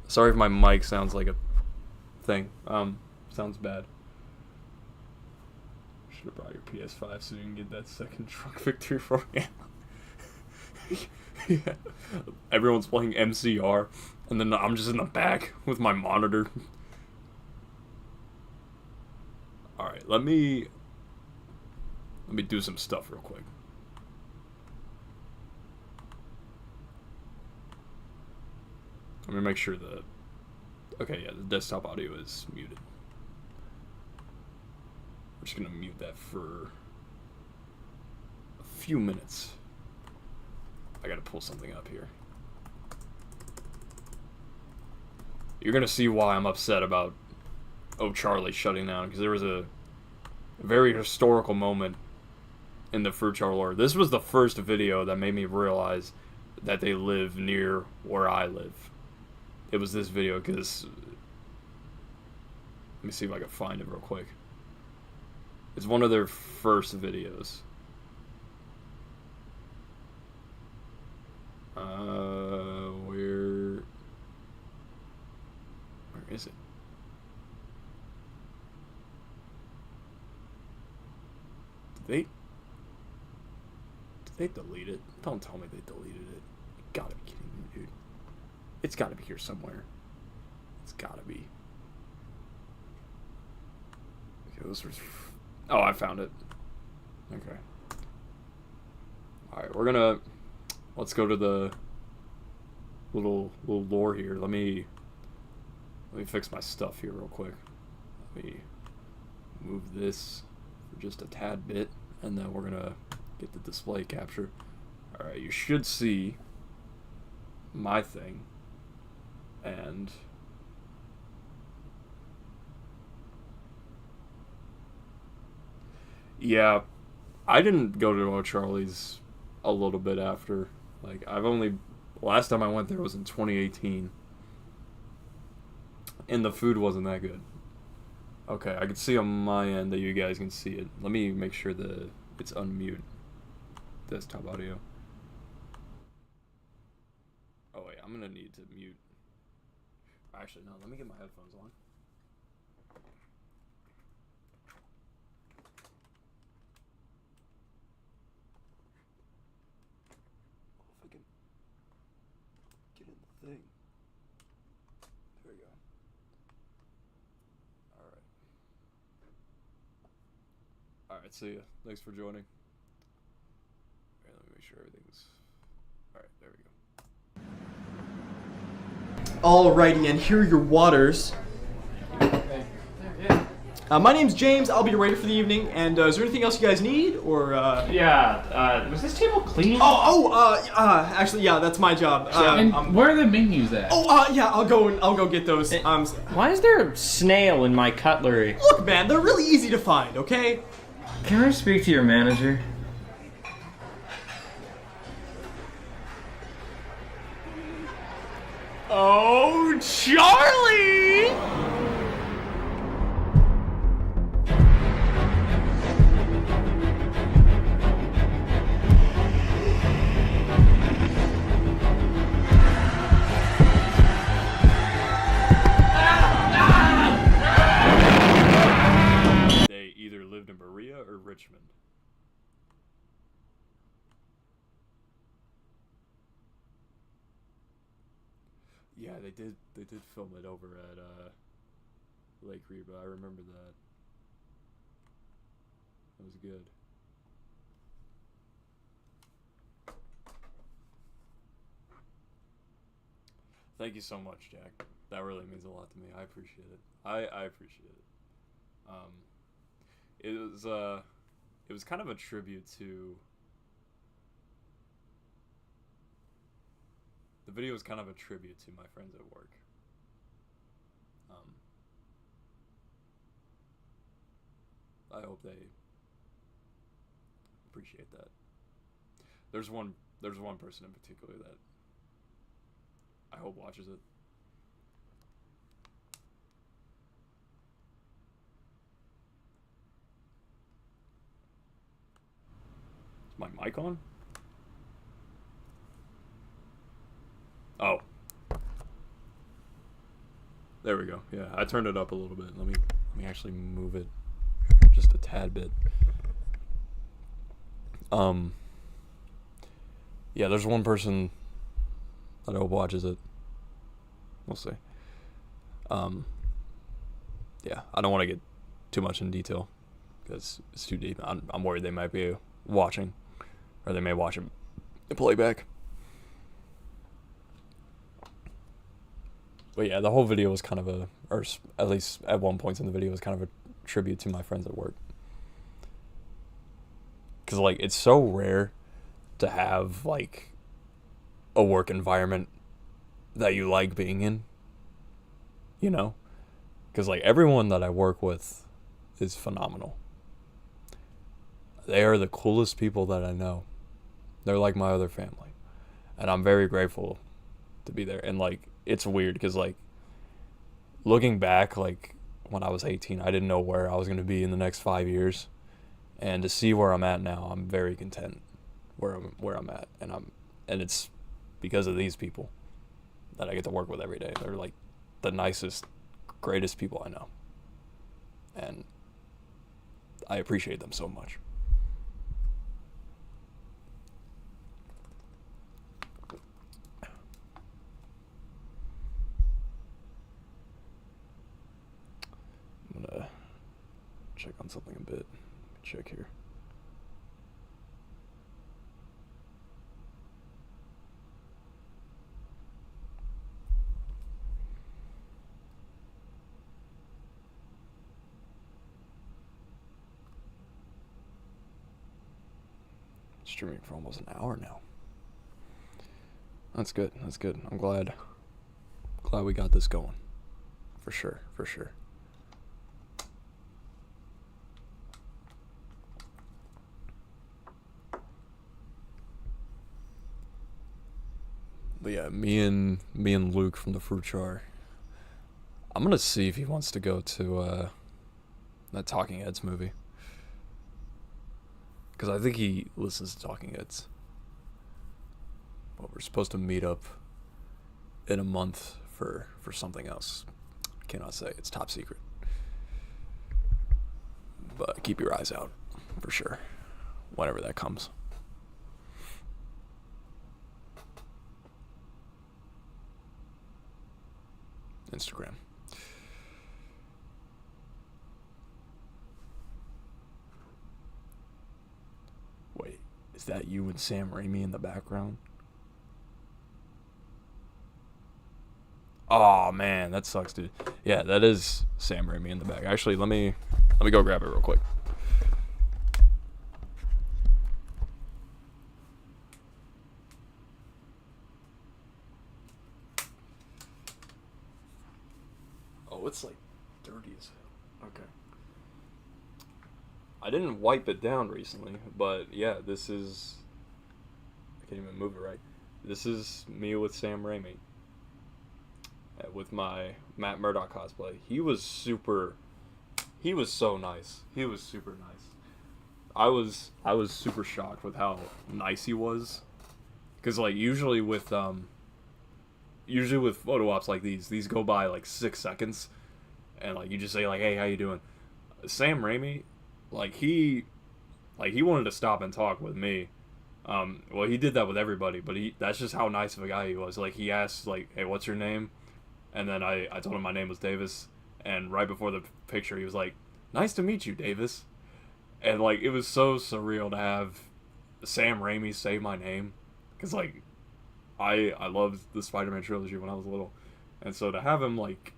Sorry if my mic sounds like a thing. Sounds bad. Should have brought your PS5 so you can get that second truck victory for me. Yeah. Everyone's playing MCR, and then I'm just in the back with my monitor. All right, let me do some stuff real quick. Let me make sure the desktop audio is muted. I'm just gonna mute that for a few minutes. I gotta pull something up here. You're gonna see why I'm upset about Oh Charlie shutting down, because there was a very historical moment in the Fruit Jar lore. This was the first video that made me realize that they live near where I live. It was this video, because let me see if I can find it real quick. It's one of their first videos. Where is it? Did they delete it? Don't tell me they deleted it. You gotta be kidding me, dude. It's gotta be here somewhere. It's gotta be. Okay, this was... Oh, I found it. Okay. Alright, we're gonna... Let's go to the little lore here. Let me fix my stuff here real quick. Let me move this for just a tad bit, and then we're gonna get the display capture. Alright, you should see my thing, and yeah, I didn't go to O'Charlie's a little bit after. Like, last time I went there was in 2018, and the food wasn't that good. Okay, I can see on my end that you guys can see it. Let me make sure that it's unmute. Desktop audio. Oh wait, I'm gonna need to mute. Actually, no, let me get my headphones on. If I can get in the thing. There we go. Alright, see ya. Thanks for joining. Okay, let me make sure everything's... Alright, there we go. Alrighty, and here are your waters. My name's James. I'll be your waiter for the evening. And is there anything else you guys need, or? Was this table clean? Actually, yeah, that's my job. And where are the menus at? Yeah, I'll go get those. Why is there a snail in my cutlery? Look, man, they're really easy to find. Okay. Can I speak to your manager? Oh, Charlie! They either lived in Berea or Richmond. Yeah, they did film it over at Lake Reba. I remember that. That was good. Thank you so much, Jack. That really means a lot to me. I appreciate it. I appreciate it. It was kind of a tribute to. The video was kind of a tribute to my friends at work. I hope they appreciate that. There's one person in particular that I hope watches it. Is my mic on? Oh. There we go. Yeah, I turned it up a little bit. Let me actually move it just a tad bit. Yeah, there's one person that I hope watches it. We'll see. Yeah, I don't want to get too much in detail because it's too deep. I'm worried they might be watching, or they may watch it in playback. But yeah, the whole video was kind of or at least at one point in the video was kind of a tribute to my friends at work. Because, like, it's so rare to have, like, a work environment that you like being in, you know? Because, like, everyone that I work with is phenomenal. They are the coolest people that I know. They're like my other family. And I'm very grateful to be there. And, like, it's weird because, like, looking back, like, when I was 18, I didn't know where I was going to be in the next 5 years. And to see where I'm at now, I'm very content where I'm at. And it's because of these people that I get to work with every day. They're, like, the nicest, greatest people I know. And I appreciate them so much. I'm gonna check on something a bit. Check here. Streaming for almost an hour now. That's good. That's good. I'm glad we got this going. For sure. For sure. But yeah, me and Luke from the Fruit Jar. I'm gonna see if he wants to go to that Talking Heads movie. Because I think he listens to Talking Heads. But we're supposed to meet up in a month for something else. I cannot say. It's top secret. But keep your eyes out for sure. Whenever that comes. Instagram. Wait, is that you and Sam Raimi in the background? Oh man, that sucks, dude. Yeah, that is Sam Raimi in the back. Actually, let me go grab it real quick. Oh, it's like dirty as hell. Okay. I didn't wipe it down recently, but yeah, this is... I can't even move it right. This is me with Sam Raimi. with my Matt Murdock cosplay. He was so nice. He was super nice. I was super shocked with how nice he was. Cause like usually with photo ops like these go by like 6 seconds, and like you just say like, hey, how you doing? Sam Raimi, he wanted to stop and talk with me. Well, he did that with everybody, but that's just how nice of a guy he was. Like, he asked, like, hey, what's your name? And then I told him my name was Davis, and right before the picture, he was like, nice to meet you, Davis. And, like, it was so surreal to have Sam Raimi say my name, because, like, I loved the Spider-Man trilogy when I was little, and so to have him, like,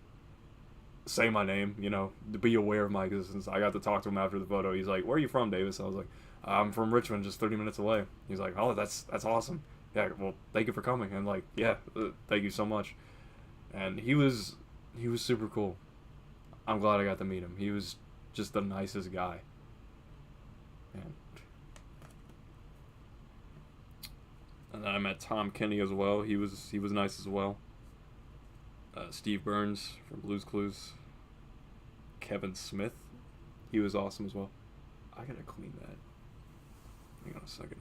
say my name, you know, to be aware of my existence. I got to talk to him after the photo. He's like, where are you from, Davis? I was like, I'm from Richmond, just 30 minutes away. He's like, oh, that's awesome. Yeah, well, thank you for coming. And like, yeah, thank you so much. And he was super cool. I'm glad I got to meet him. He was just the nicest guy. Man. And then I met Tom Kenny as well. He was nice as well. Steve Burns from Blue's Clues. Kevin Smith, he was awesome as well. I gotta clean that. Hang on a second.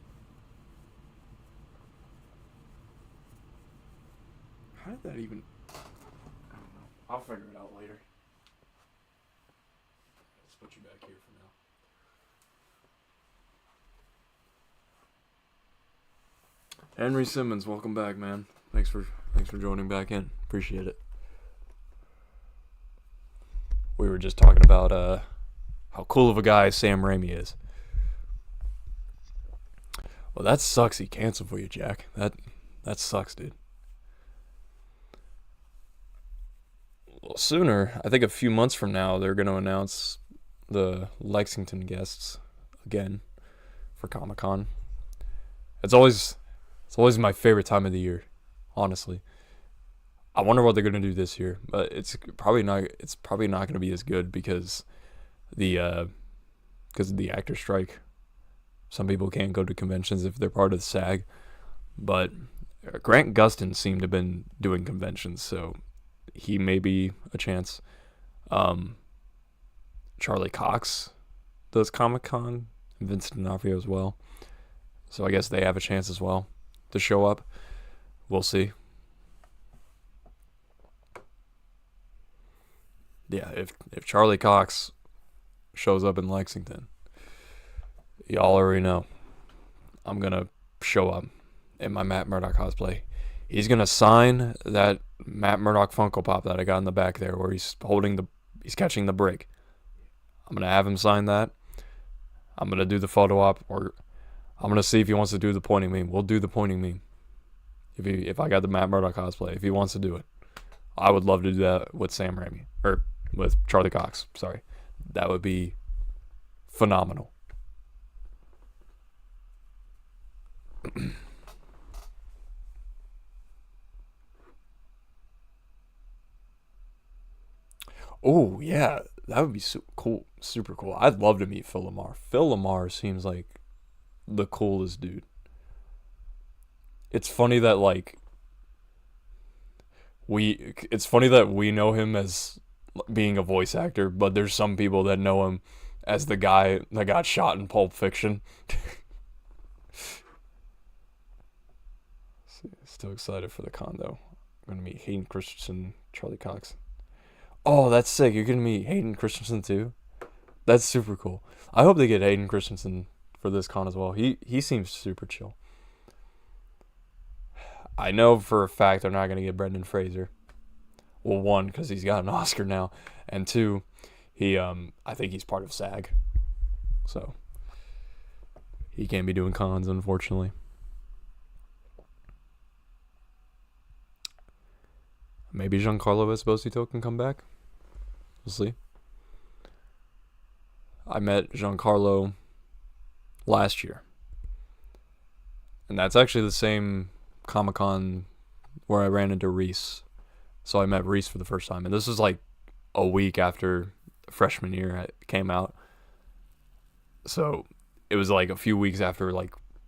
How did that even... I don't know. I'll figure it out later. Let's put you back here for now. Henry Simmons, welcome back, man. Thanks for joining back in. Appreciate it. We were just talking about how cool of a guy Sam Raimi is. Well, that sucks. He canceled for you, Jack. That sucks, dude. Well, sooner, I think a few months from now, they're going to announce the Lexington guests again for Comic-Con. It's always my favorite time of the year, honestly. I wonder what they're gonna do this year, but it's probably not gonna be as good because of the actor strike. Some people can't go to conventions if they're part of the SAG, but Grant Gustin seemed to have been doing conventions, so he may be a chance. Charlie Cox does Comic-Con, and Vincent D'Onofrio as well, so I guess they have a chance as well to show up. We'll see. Yeah, if Charlie Cox shows up in Lexington, y'all already know I'm gonna show up in my Matt Murdock cosplay. He's gonna sign that Matt Murdock Funko Pop that I got in the back there, where he's catching the brick. I'm gonna have him sign that. I'm gonna do the photo op, or I'm gonna see if he wants to do the pointing meme. We'll do the pointing meme. If I got the Matt Murdock cosplay, if he wants to do it, I would love to do that with Sam Raimi, or with Charlie Cox. Sorry, that would be phenomenal. Oh yeah, that would be cool, super cool. I'd love to meet Phil Lamar. Phil Lamar seems like the coolest dude. It's funny that it's funny that we know him as being a voice actor, but there's some people that know him as the guy that got shot in Pulp Fiction. Still excited for the con though. I'm gonna meet Hayden Christensen, Charlie Cox. Oh, that's sick. You're gonna meet Hayden Christensen too? That's super cool. I hope they get Hayden Christensen for this con as well. He seems super chill. I know for a fact they're not gonna get Brendan Fraser. Well, one, because he's got an Oscar now, and two, I think he's part of SAG, so he can't be doing cons, unfortunately. Maybe Giancarlo Esposito can come back. We'll see. I met Giancarlo last year, and that's actually the same Comic-Con where I ran into Reese. So I met Reese for the first time, and this was like a week after freshman year came out. So it was like a few weeks after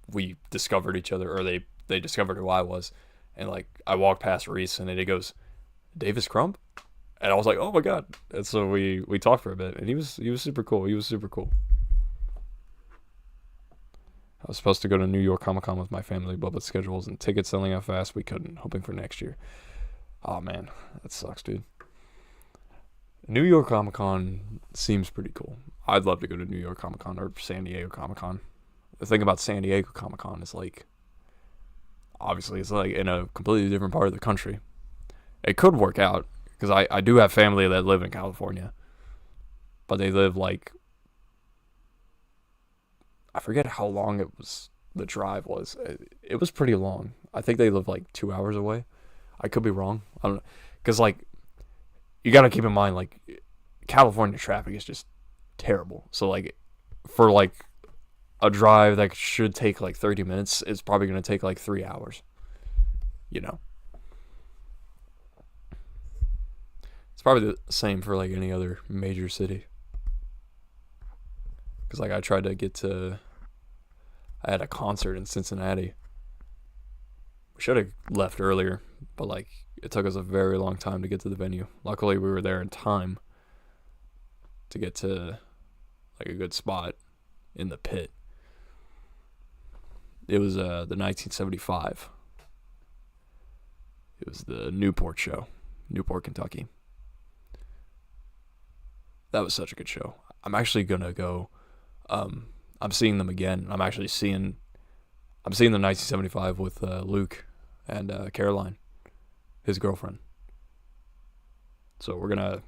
we discovered each other, or they discovered who I was, and I walked past Reese, and he goes, Davis Crump? And I was like, oh my god. And so we talked for a bit, and he was super cool. He was super cool. I was supposed to go to New York Comic Con with my family, but with schedules and tickets selling out fast, we couldn't. Hoping for next year. Oh man, that sucks, dude. New York Comic Con seems pretty cool. I'd love to go to New York Comic Con or San Diego Comic Con. The thing about San Diego Comic Con is like, obviously it's like in a completely different part of the country. It could work out because I do have family that live in California, but they live like, I forget how long the drive was. It was pretty long. I think they live like 2 hours away. I could be wrong. I don't know. Because like, you got to keep in mind like California traffic is just terrible. So like for like a drive that should take like 30 minutes, it's probably going to take like 3 hours. You know? It's probably the same for like any other major city. Because like I tried to get to, I had a concert in Cincinnati. We should have left earlier, but like it took us a very long time to get to the venue. Luckily we were there in time to get to like a good spot in the pit. It was the 1975. It was the Newport show, Newport, Kentucky. That was such a good show. I'm actually gonna go. I'm seeing them again. I'm seeing the 1975 with Luke and Caroline, his girlfriend. So we're gonna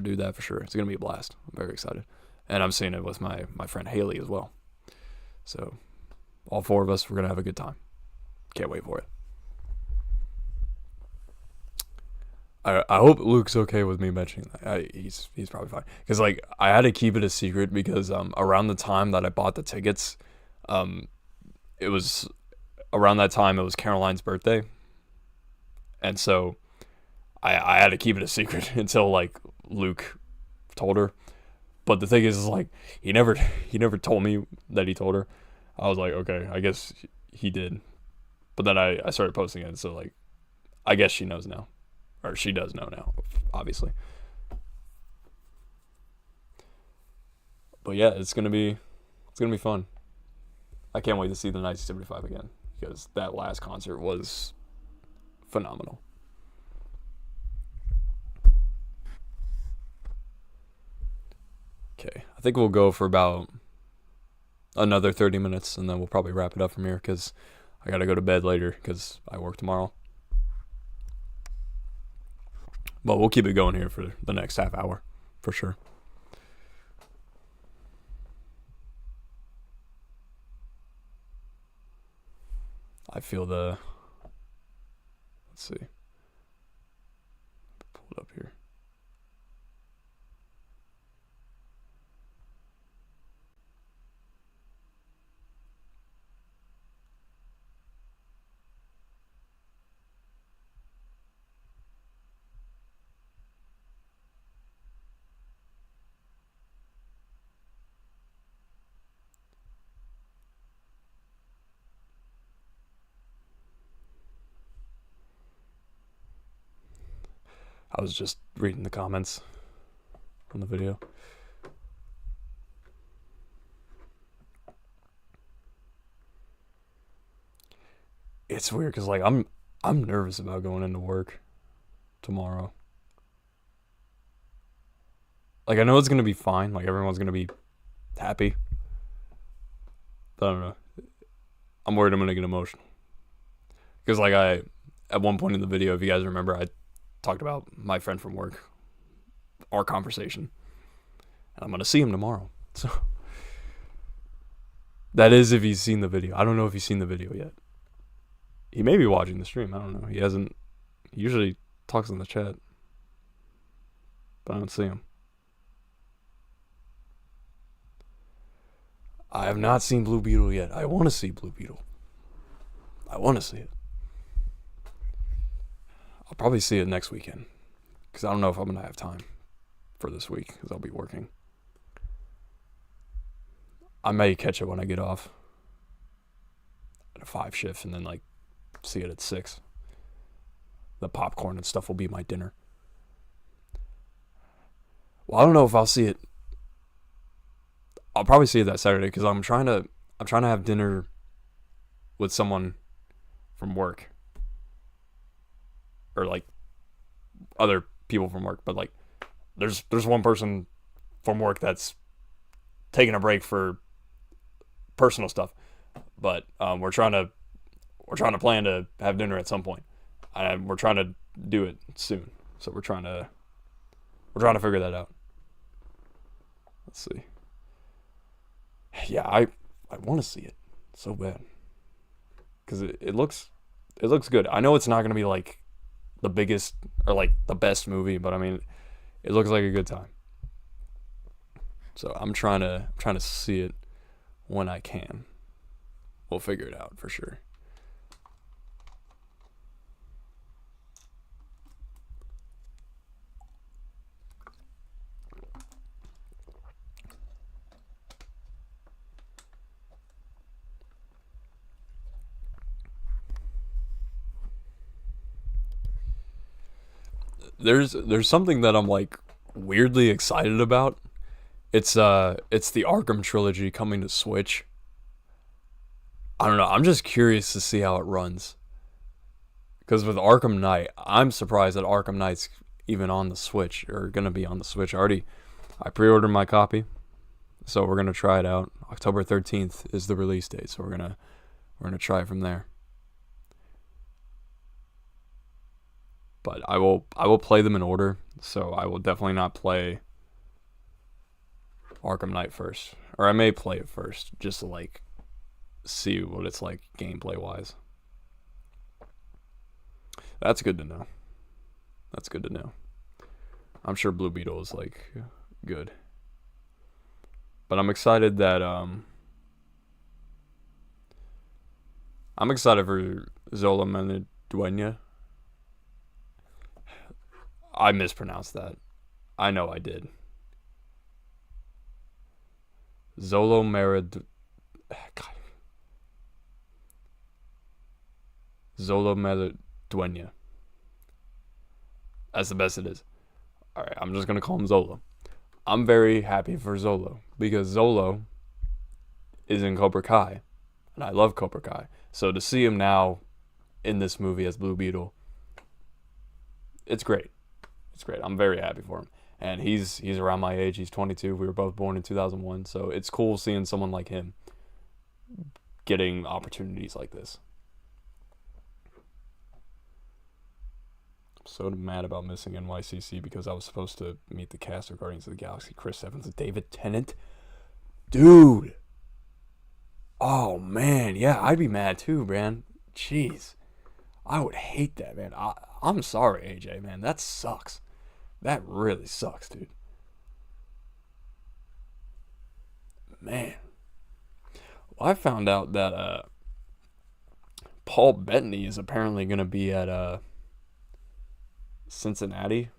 do that for sure. It's gonna be a blast. I'm very excited, and I'm seeing it with my friend Haley as well. So all four of us, we're gonna have a good time. Can't wait for it. I hope Luke's okay with me mentioning that. He's probably fine. Because, like, I had to keep it a secret because around the time that I bought the tickets, it was around that time it was Caroline's birthday. And so I had to keep it a secret until, like, Luke told her. But the thing is like, he never told me that he told her. I was like, okay, I guess he did. But then I started posting it, so, like, I guess she knows now. Or she does know now, obviously. But yeah, it's gonna be fun. I can't wait to see the 1975 again because that last concert was phenomenal. Okay, I think we'll go for about another 30 minutes and then we'll probably wrap it up from here because I gotta go to bed later because I work tomorrow. But we'll keep it going here for the next half hour, for sure. I feel let's see. Pull it up here. I was just reading the comments from the video. It's weird because like I'm nervous about going into work tomorrow. Like I know it's gonna be fine. Like everyone's gonna be happy. But I don't know. I'm worried I'm gonna get emotional. Because like at one point in the video, if you guys remember, I talked about my friend from work, our conversation, and I'm gonna see him tomorrow. So that is if he's seen the video. I don't know if he's seen the video yet. He may be watching the stream. I don't know. He hasn't. He usually talks in the chat, but I don't see him. I have not seen Blue Beetle yet. I want to see Blue Beetle. I want to see it. I'll probably see it next weekend because I don't know if I'm going to have time for this week because I'll be working. I may catch it when I get off at a 5 shift and then like see it at 6. the popcorn and stuff will be my dinner. Well, I don't know if I'll see it. I'll probably see it that Saturday because I'm trying to have dinner with someone from work, or like other people from work. But like, there's one person from work that's taking a break for personal stuff. But we're trying to plan to have dinner at some point. We're trying to do it soon, so we're trying to figure that out. Let's see. Yeah, I want to see it so bad because it looks good. I know it's not gonna be like the biggest or like the best movie, but I mean, it looks like a good time. So I'm trying to see it when I can. We'll figure it out for sure. There's something that I'm like weirdly excited about. It's the Arkham trilogy coming to Switch. I don't know. I'm just curious to see how it runs. Because with Arkham Knight, I'm surprised that Arkham Knight's even on the Switch or gonna be on the Switch. I pre-ordered my copy, so we're gonna try it out. October 13th is the release date, so we're gonna try it from there. But I will play them in order, so I will definitely not play Arkham Knight first, or I may play it first just to like see what it's like gameplay wise. That's good to know. I'm sure Blue Beetle is like good, but I'm excited that I'm excited for Zola Meneduenya. I mispronounced that. I know I did. Zolo Mered. God. Zolo Mereduenya. That's the best it is. Alright, I'm just gonna call him Zolo. I'm very happy for Zolo because Zolo is in Cobra Kai, and I love Cobra Kai. So to see him now in this movie as Blue Beetle, it's great. It's great. I'm very happy for him. And he's around my age. He's 22. We were both born in 2001. So it's cool seeing someone like him getting opportunities like this. I'm so mad about missing NYCC because I was supposed to meet the cast of Guardians of the Galaxy. Chris Evans and David Tennant. Dude. Oh, man. Yeah, I'd be mad too, man. Jeez. I would hate that, man. I'm sorry, AJ, man. That sucks. That really sucks, dude. Man. Well, I found out that Paul Bettany is apparently going to be at Cincinnati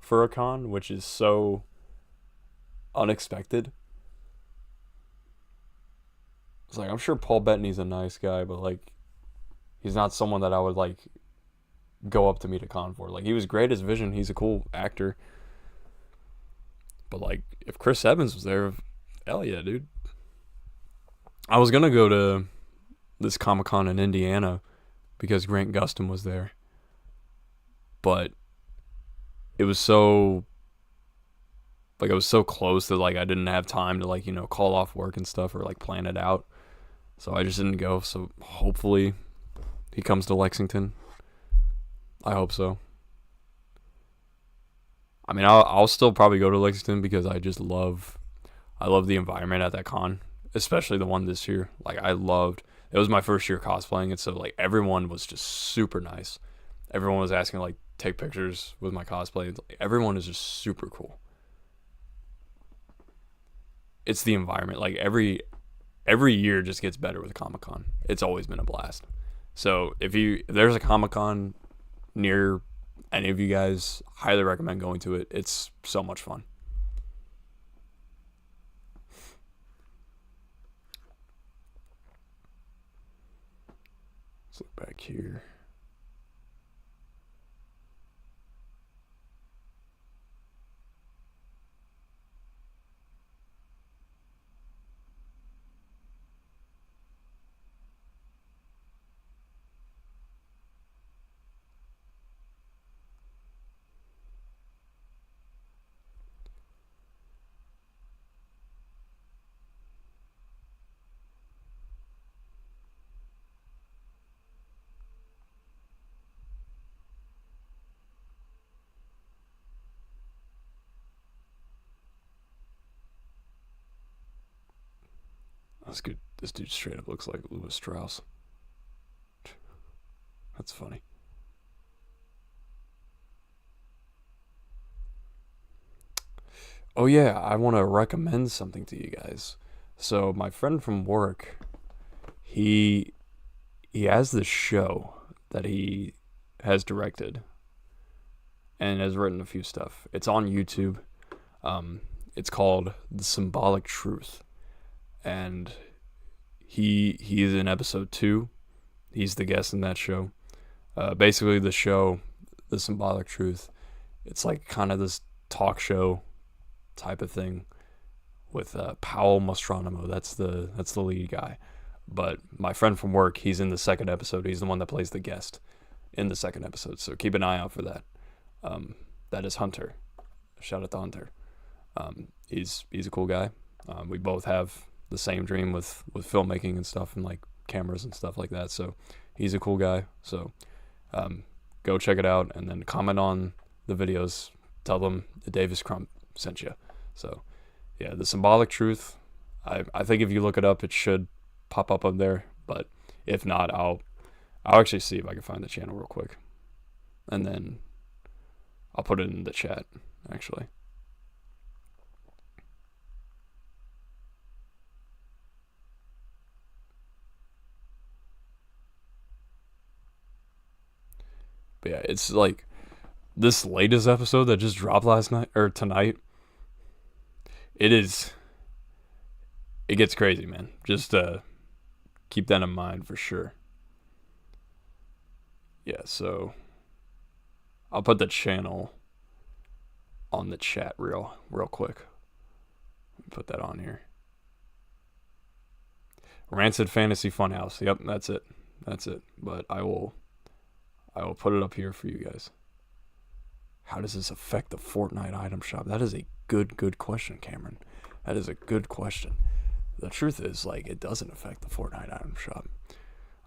for a con, which is so unexpected. It's like, I'm sure Paul Bettany's a nice guy, but like, he's not someone that I would like go up to meet a con for. Like, he was great as Vision. He's a cool actor. But like, if Chris Evans was there, hell yeah, dude. I was gonna go to this Comic-Con in Indiana because Grant Gustin was there. But it was so close that like I didn't have time to like, call off work and stuff or like plan it out. So I just didn't go. So hopefully he comes to Lexington. I hope so. I mean, I'll still probably go to Lexington because I love the environment at that con, especially the one this year. Like, it was my first year cosplaying, and so like everyone was just super nice. Everyone was asking to like take pictures with my cosplay. Everyone is just super cool. It's the environment. Like every year just gets better with Comic-Con. It's always been a blast. So if there's a Comic-Con near any of you guys, highly recommend going to it. It's so much fun. Let's look back here. This dude straight up looks like Louis Strauss. That's funny. Oh yeah, I want to recommend something to you guys. So my friend from work, he has this show that he has directed and has written a few stuff. It's on YouTube. It's called The Symbolic Truth, and he's in episode 2. He's the guest in that show. Basically, the show, The Symbolic Truth, it's like kind of this talk show type of thing with Powell Mastronomo. That's the lead guy. But my friend from work, he's in the second episode. He's the one that plays the guest in the second episode. So keep an eye out for that. That is Hunter. Shout out to Hunter. He's a cool guy. We both have the same dream with filmmaking and stuff, and like cameras and stuff like that. So he's a cool guy. So go check it out, and then comment on the videos. Tell them the Davis Crump sent you. So yeah, The Symbolic Truth. I think if you look it up, it should pop up there. But if not, I'll actually see if I can find the channel real quick, and then I'll put it in the chat actually. But yeah, it's like this latest episode that just dropped last night or tonight. It gets crazy, man. Just keep that in mind for sure. Yeah, so I'll put the channel on the chat real quick. Let me put that on here. Rancid Fantasy Funhouse. Yep, that's it. But I will put it up here for you guys. How does this affect the Fortnite item shop? That is a good question, Cameron. That is a good question. The truth is, like, it doesn't affect the Fortnite item shop.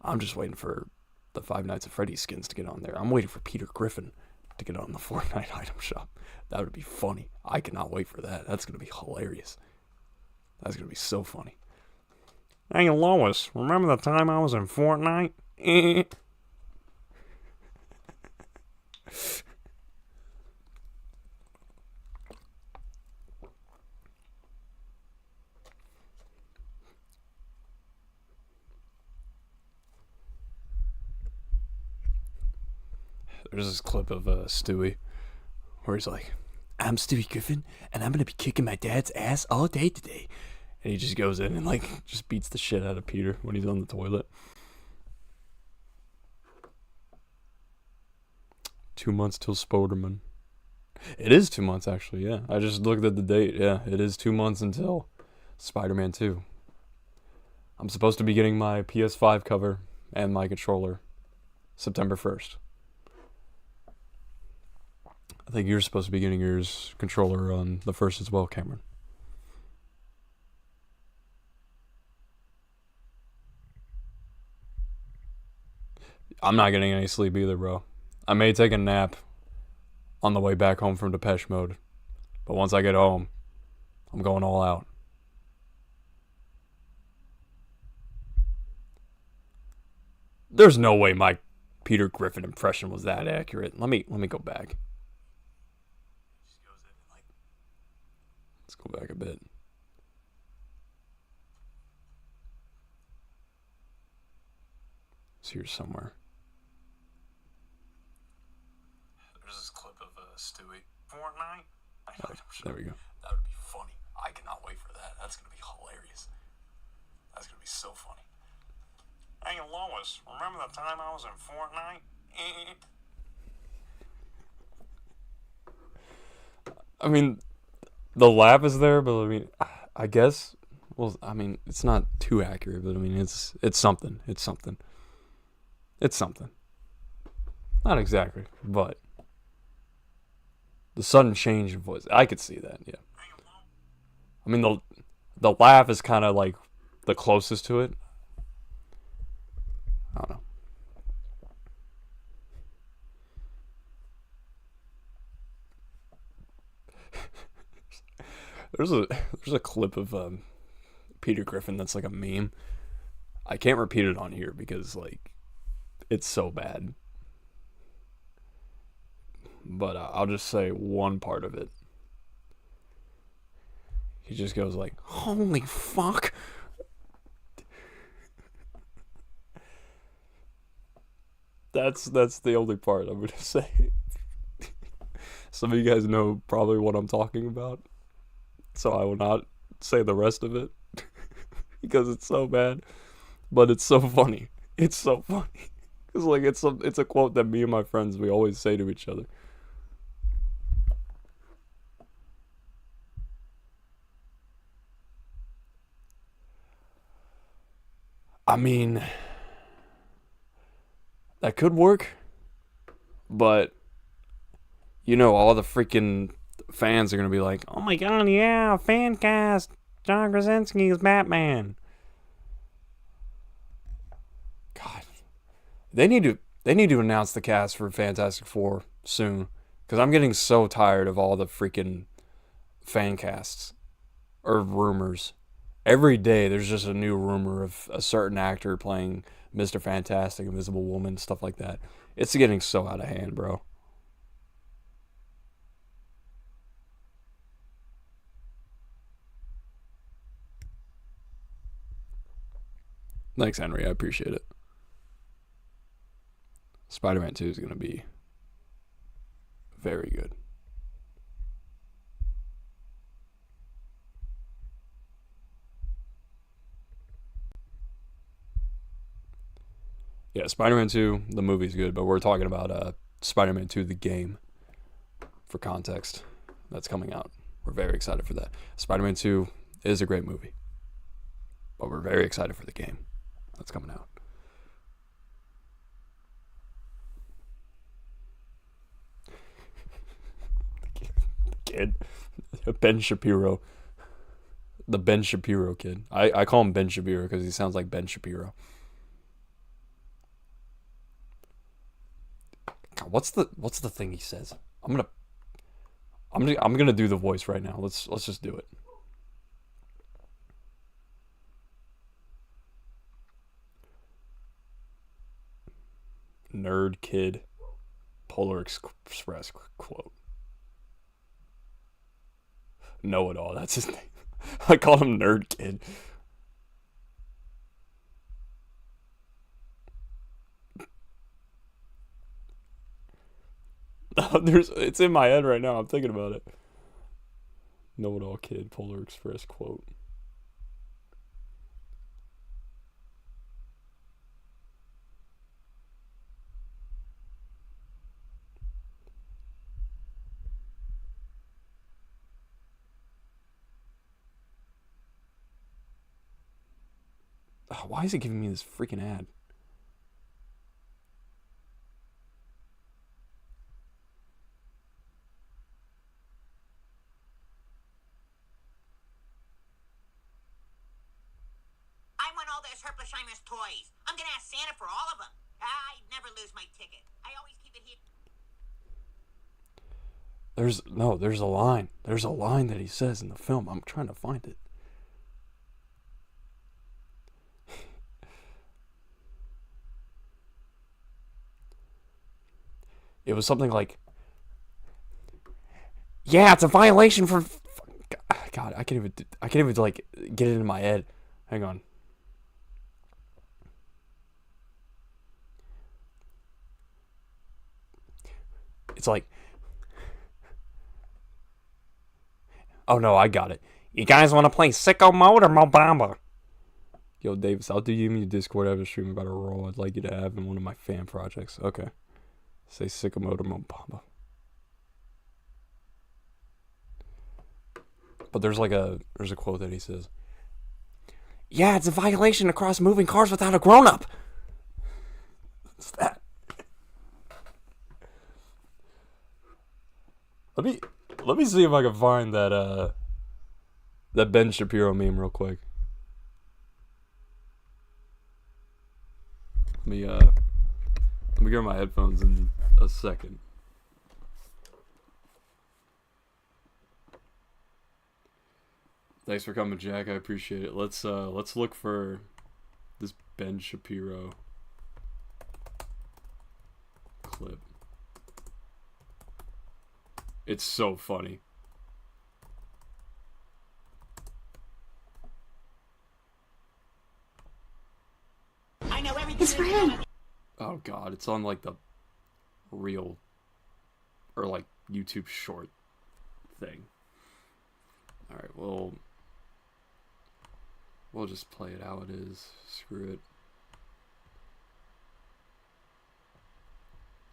I'm just waiting for the Five Nights at Freddy's skins to get on there. I'm waiting for Peter Griffin to get on the Fortnite item shop. That would be funny. I cannot wait for that. That's going to be hilarious. That's going to be so funny. Hey, Lois, remember the time I was in Fortnite? There's this clip of Stewie where he's like, I'm Stewie Griffin, and I'm going to be kicking my dad's ass all day today. And he just goes in and like just beats the shit out of Peter when he's on the toilet. 2 months till Spoderman. It is 2 months, actually, yeah. I just looked at the date. Yeah, it is 2 months until Spider-Man 2. I'm supposed to be getting my PS5 cover and my controller September 1st. I think you're supposed to be getting yours controller on the 1st as well, Cameron. I'm not getting any sleep either, bro. I may take a nap on the way back home from Depeche Mode, but once I get home, I'm going all out. There's no way my Peter Griffin impression was that accurate. Let me go back. Let's go back a bit. It's here somewhere. There's this clip of Stewie. Fortnite? Oh, there we go. That would be funny. I cannot wait for that. That's going to be hilarious. That's going to be so funny. Hey, Lois, remember the time I was in Fortnite? I mean, the laugh is there, but I mean, I guess, well, I mean, it's not too accurate, but I mean, it's something. It's something. It's something. Not exactly, but the sudden change in voice, I could see that, yeah. I mean, the laugh is kind of like the closest to it. I don't know. There's a clip of Peter Griffin that's like a meme. I can't repeat it on here because like it's so bad. But I'll just say one part of it. He just goes like, "Holy fuck." That's the only part I'm gonna say. Some of you guys know probably what I'm talking about, so I will not say the rest of it because it's so bad, but it's so funny. It's so funny. It's like it's a quote that me and my friends we always say to each other. I mean, that could work, but you know, all the freaking fans are gonna be like, "Oh my god, yeah, fan cast, John Krasinski is Batman." God, they need to announce the cast for Fantastic Four soon, because I'm getting so tired of all the freaking fan casts or rumors. Every day there's just a new rumor of a certain actor playing Mr. Fantastic, Invisible Woman, stuff like that. It's getting so out of hand, bro. Thanks, Henry. I appreciate it. Spider-Man 2 is going to be very good. Yeah, Spider-Man 2, the movie's good, but we're talking about Spider-Man 2, the game, for context. That's coming out. We're very excited for that. Spider-Man 2 is a great movie, but we're very excited for the game that's coming out. The kid. Ben Shapiro. The Ben Shapiro kid. I call him Ben Shapiro because he sounds like Ben Shapiro. God, what's the thing he says? I'm gonna do the voice right now. Let's just do it. Nerd kid, Polar Express quote. Know it all. That's his name. I call him Nerd Kid. It's in my head right now. I'm thinking about it. Know it all kid, Polar Express quote. Why is it giving me this freaking ad? I want all those Herpesheimer's toys. I'm gonna ask Santa for all of them. I never lose my ticket. I always keep it here. There's a line. There's a line that he says in the film. I'm trying to find it. It was something like, "Yeah, it's a violation for." God, I can't even like get it in my head. Hang on. It's like, oh no, I got it. "You guys want to play Sicko Mode or Mobamba?" Yo, Davis, I'll do you in your Discord. I have a stream about a role I'd like you to have in one of my fan projects. Okay. Say Sicko Mode or Mobamba. But there's a quote that he says, "Yeah, it's a violation to cross moving cars without a grown-up." What's that? Let me see if I can find that Ben Shapiro meme real quick. Let me get my headphones in a second. Thanks for coming, Jack. I appreciate it. Let's look for this Ben Shapiro clip. It's so funny. I know everything. It's for him. Oh god, it's on like the real or like YouTube short thing. Alright, well we'll just play it how it is. Screw it.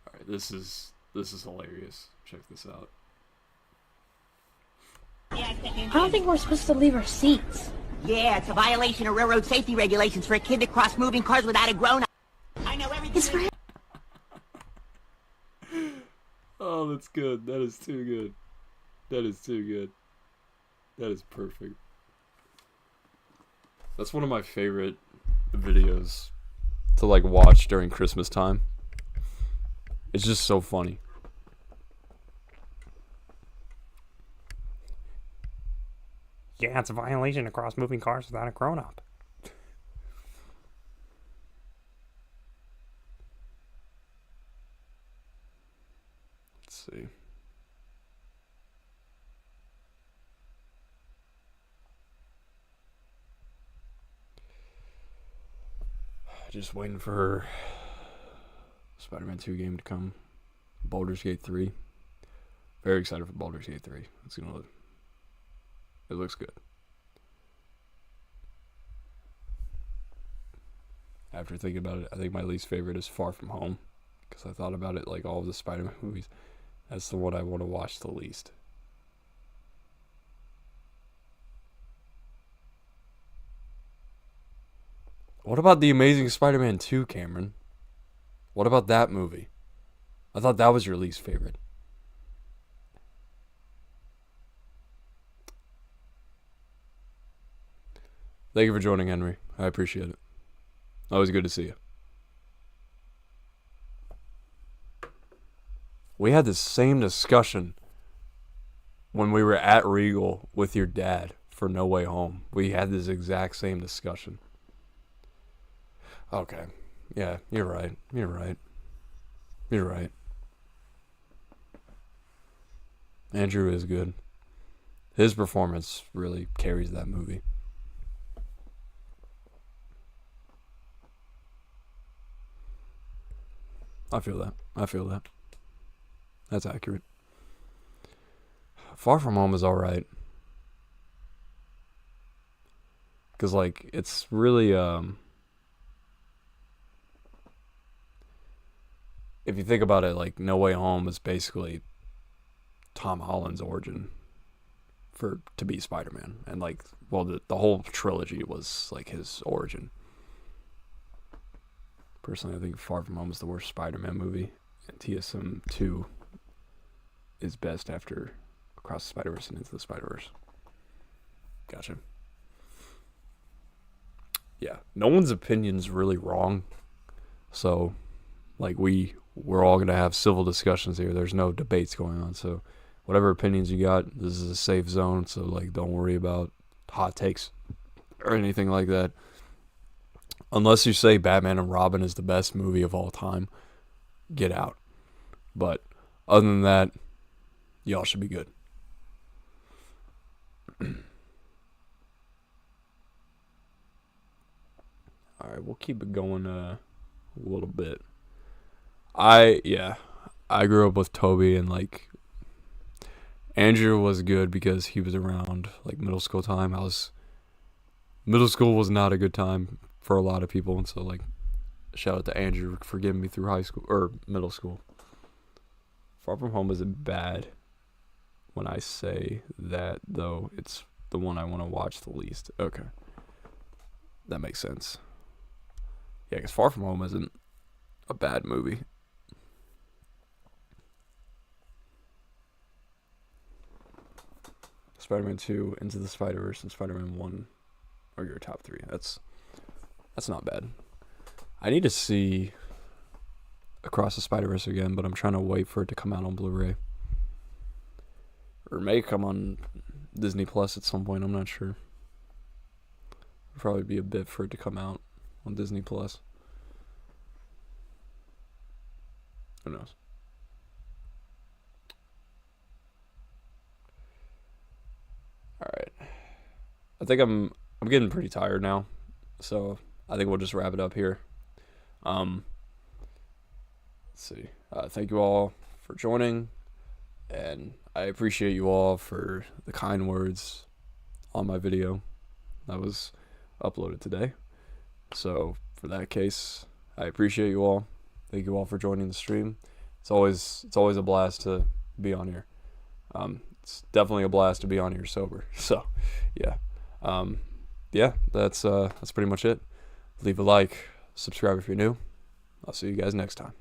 Alright, this is hilarious. Check this out. I don't think we're supposed to leave our seats. Yeah, it's a violation of railroad safety regulations for a kid to cross moving cars without a grown-up. I know everything. It's for him. Oh, that's good. That is too good. That is too good. That is perfect. That's one of my favorite videos to like watch during Christmas time. It's just so funny. Yeah, it's a violation to cross moving cars without a grown-up. Let's see. Just waiting for Spider-Man 2 game to come. Baldur's Gate 3. Very excited for Baldur's Gate 3. It looks good. After thinking about it, I think my least favorite is Far From Home. Because I thought about it, like all of the Spider-Man movies. That's the one I want to watch the least. What about The Amazing Spider-Man 2, Cameron? What about that movie? I thought that was your least favorite. Thank you for joining, Henry. I appreciate it. Always good to see you. We had the same discussion when we were at Regal with your dad for No Way Home. We had this exact same discussion. Okay. Yeah, you're right. You're right. You're right. Andrew is good. His performance really carries that movie. I feel that. That's accurate. Far From Home is alright. Because, like, it's really, if you think about it, like, No Way Home is basically Tom Holland's origin to be Spider-Man. And, like, well, the whole trilogy was, like, his origin. Personally, I think Far From Home is the worst Spider-Man movie. And TSM 2 is best after Across the Spider-Verse and Into the Spider-Verse. Gotcha. Yeah, no one's opinion's really wrong. So, like, we're all going to have civil discussions here. There's no debates going on. So, whatever opinions you got, this is a safe zone. So, like, don't worry about hot takes or anything like that. Unless you say Batman and Robin is the best movie of all time, get out. But other than that, y'all should be good. Alright, we'll keep it going a little bit. I grew up with Toby, and like Andrew was good because he was around like middle school time. Middle school was not a good time for a lot of people, and so like shout out to Andrew for getting me through high school or middle school. Far From Home isn't bad. When I say that, though, it's the one I want to watch the least. Okay, that makes sense. Yeah, because Far From Home isn't a bad movie. Spider-Man 2, Into the Spider-Verse, and Spider-Man 1 are your top 3. That's not bad. I need to see Across the Spider-Verse again, but I'm trying to wait for it to come out on Blu-ray. Or it may come on Disney Plus at some point. I'm not sure. It'll probably be a bit for it to come out on Disney Plus. Who knows? All right. I think I'm getting pretty tired now, so I think we'll just wrap it up here. Let's see. Thank you all for joining, and I appreciate you all for the kind words on my video that was uploaded today. So for that case, I appreciate you all. Thank you all for joining the stream. It's always a blast to be on here. It's definitely a blast to be on here sober. So yeah. Yeah, that's pretty much it. Leave a like, subscribe if you're new. I'll see you guys next time.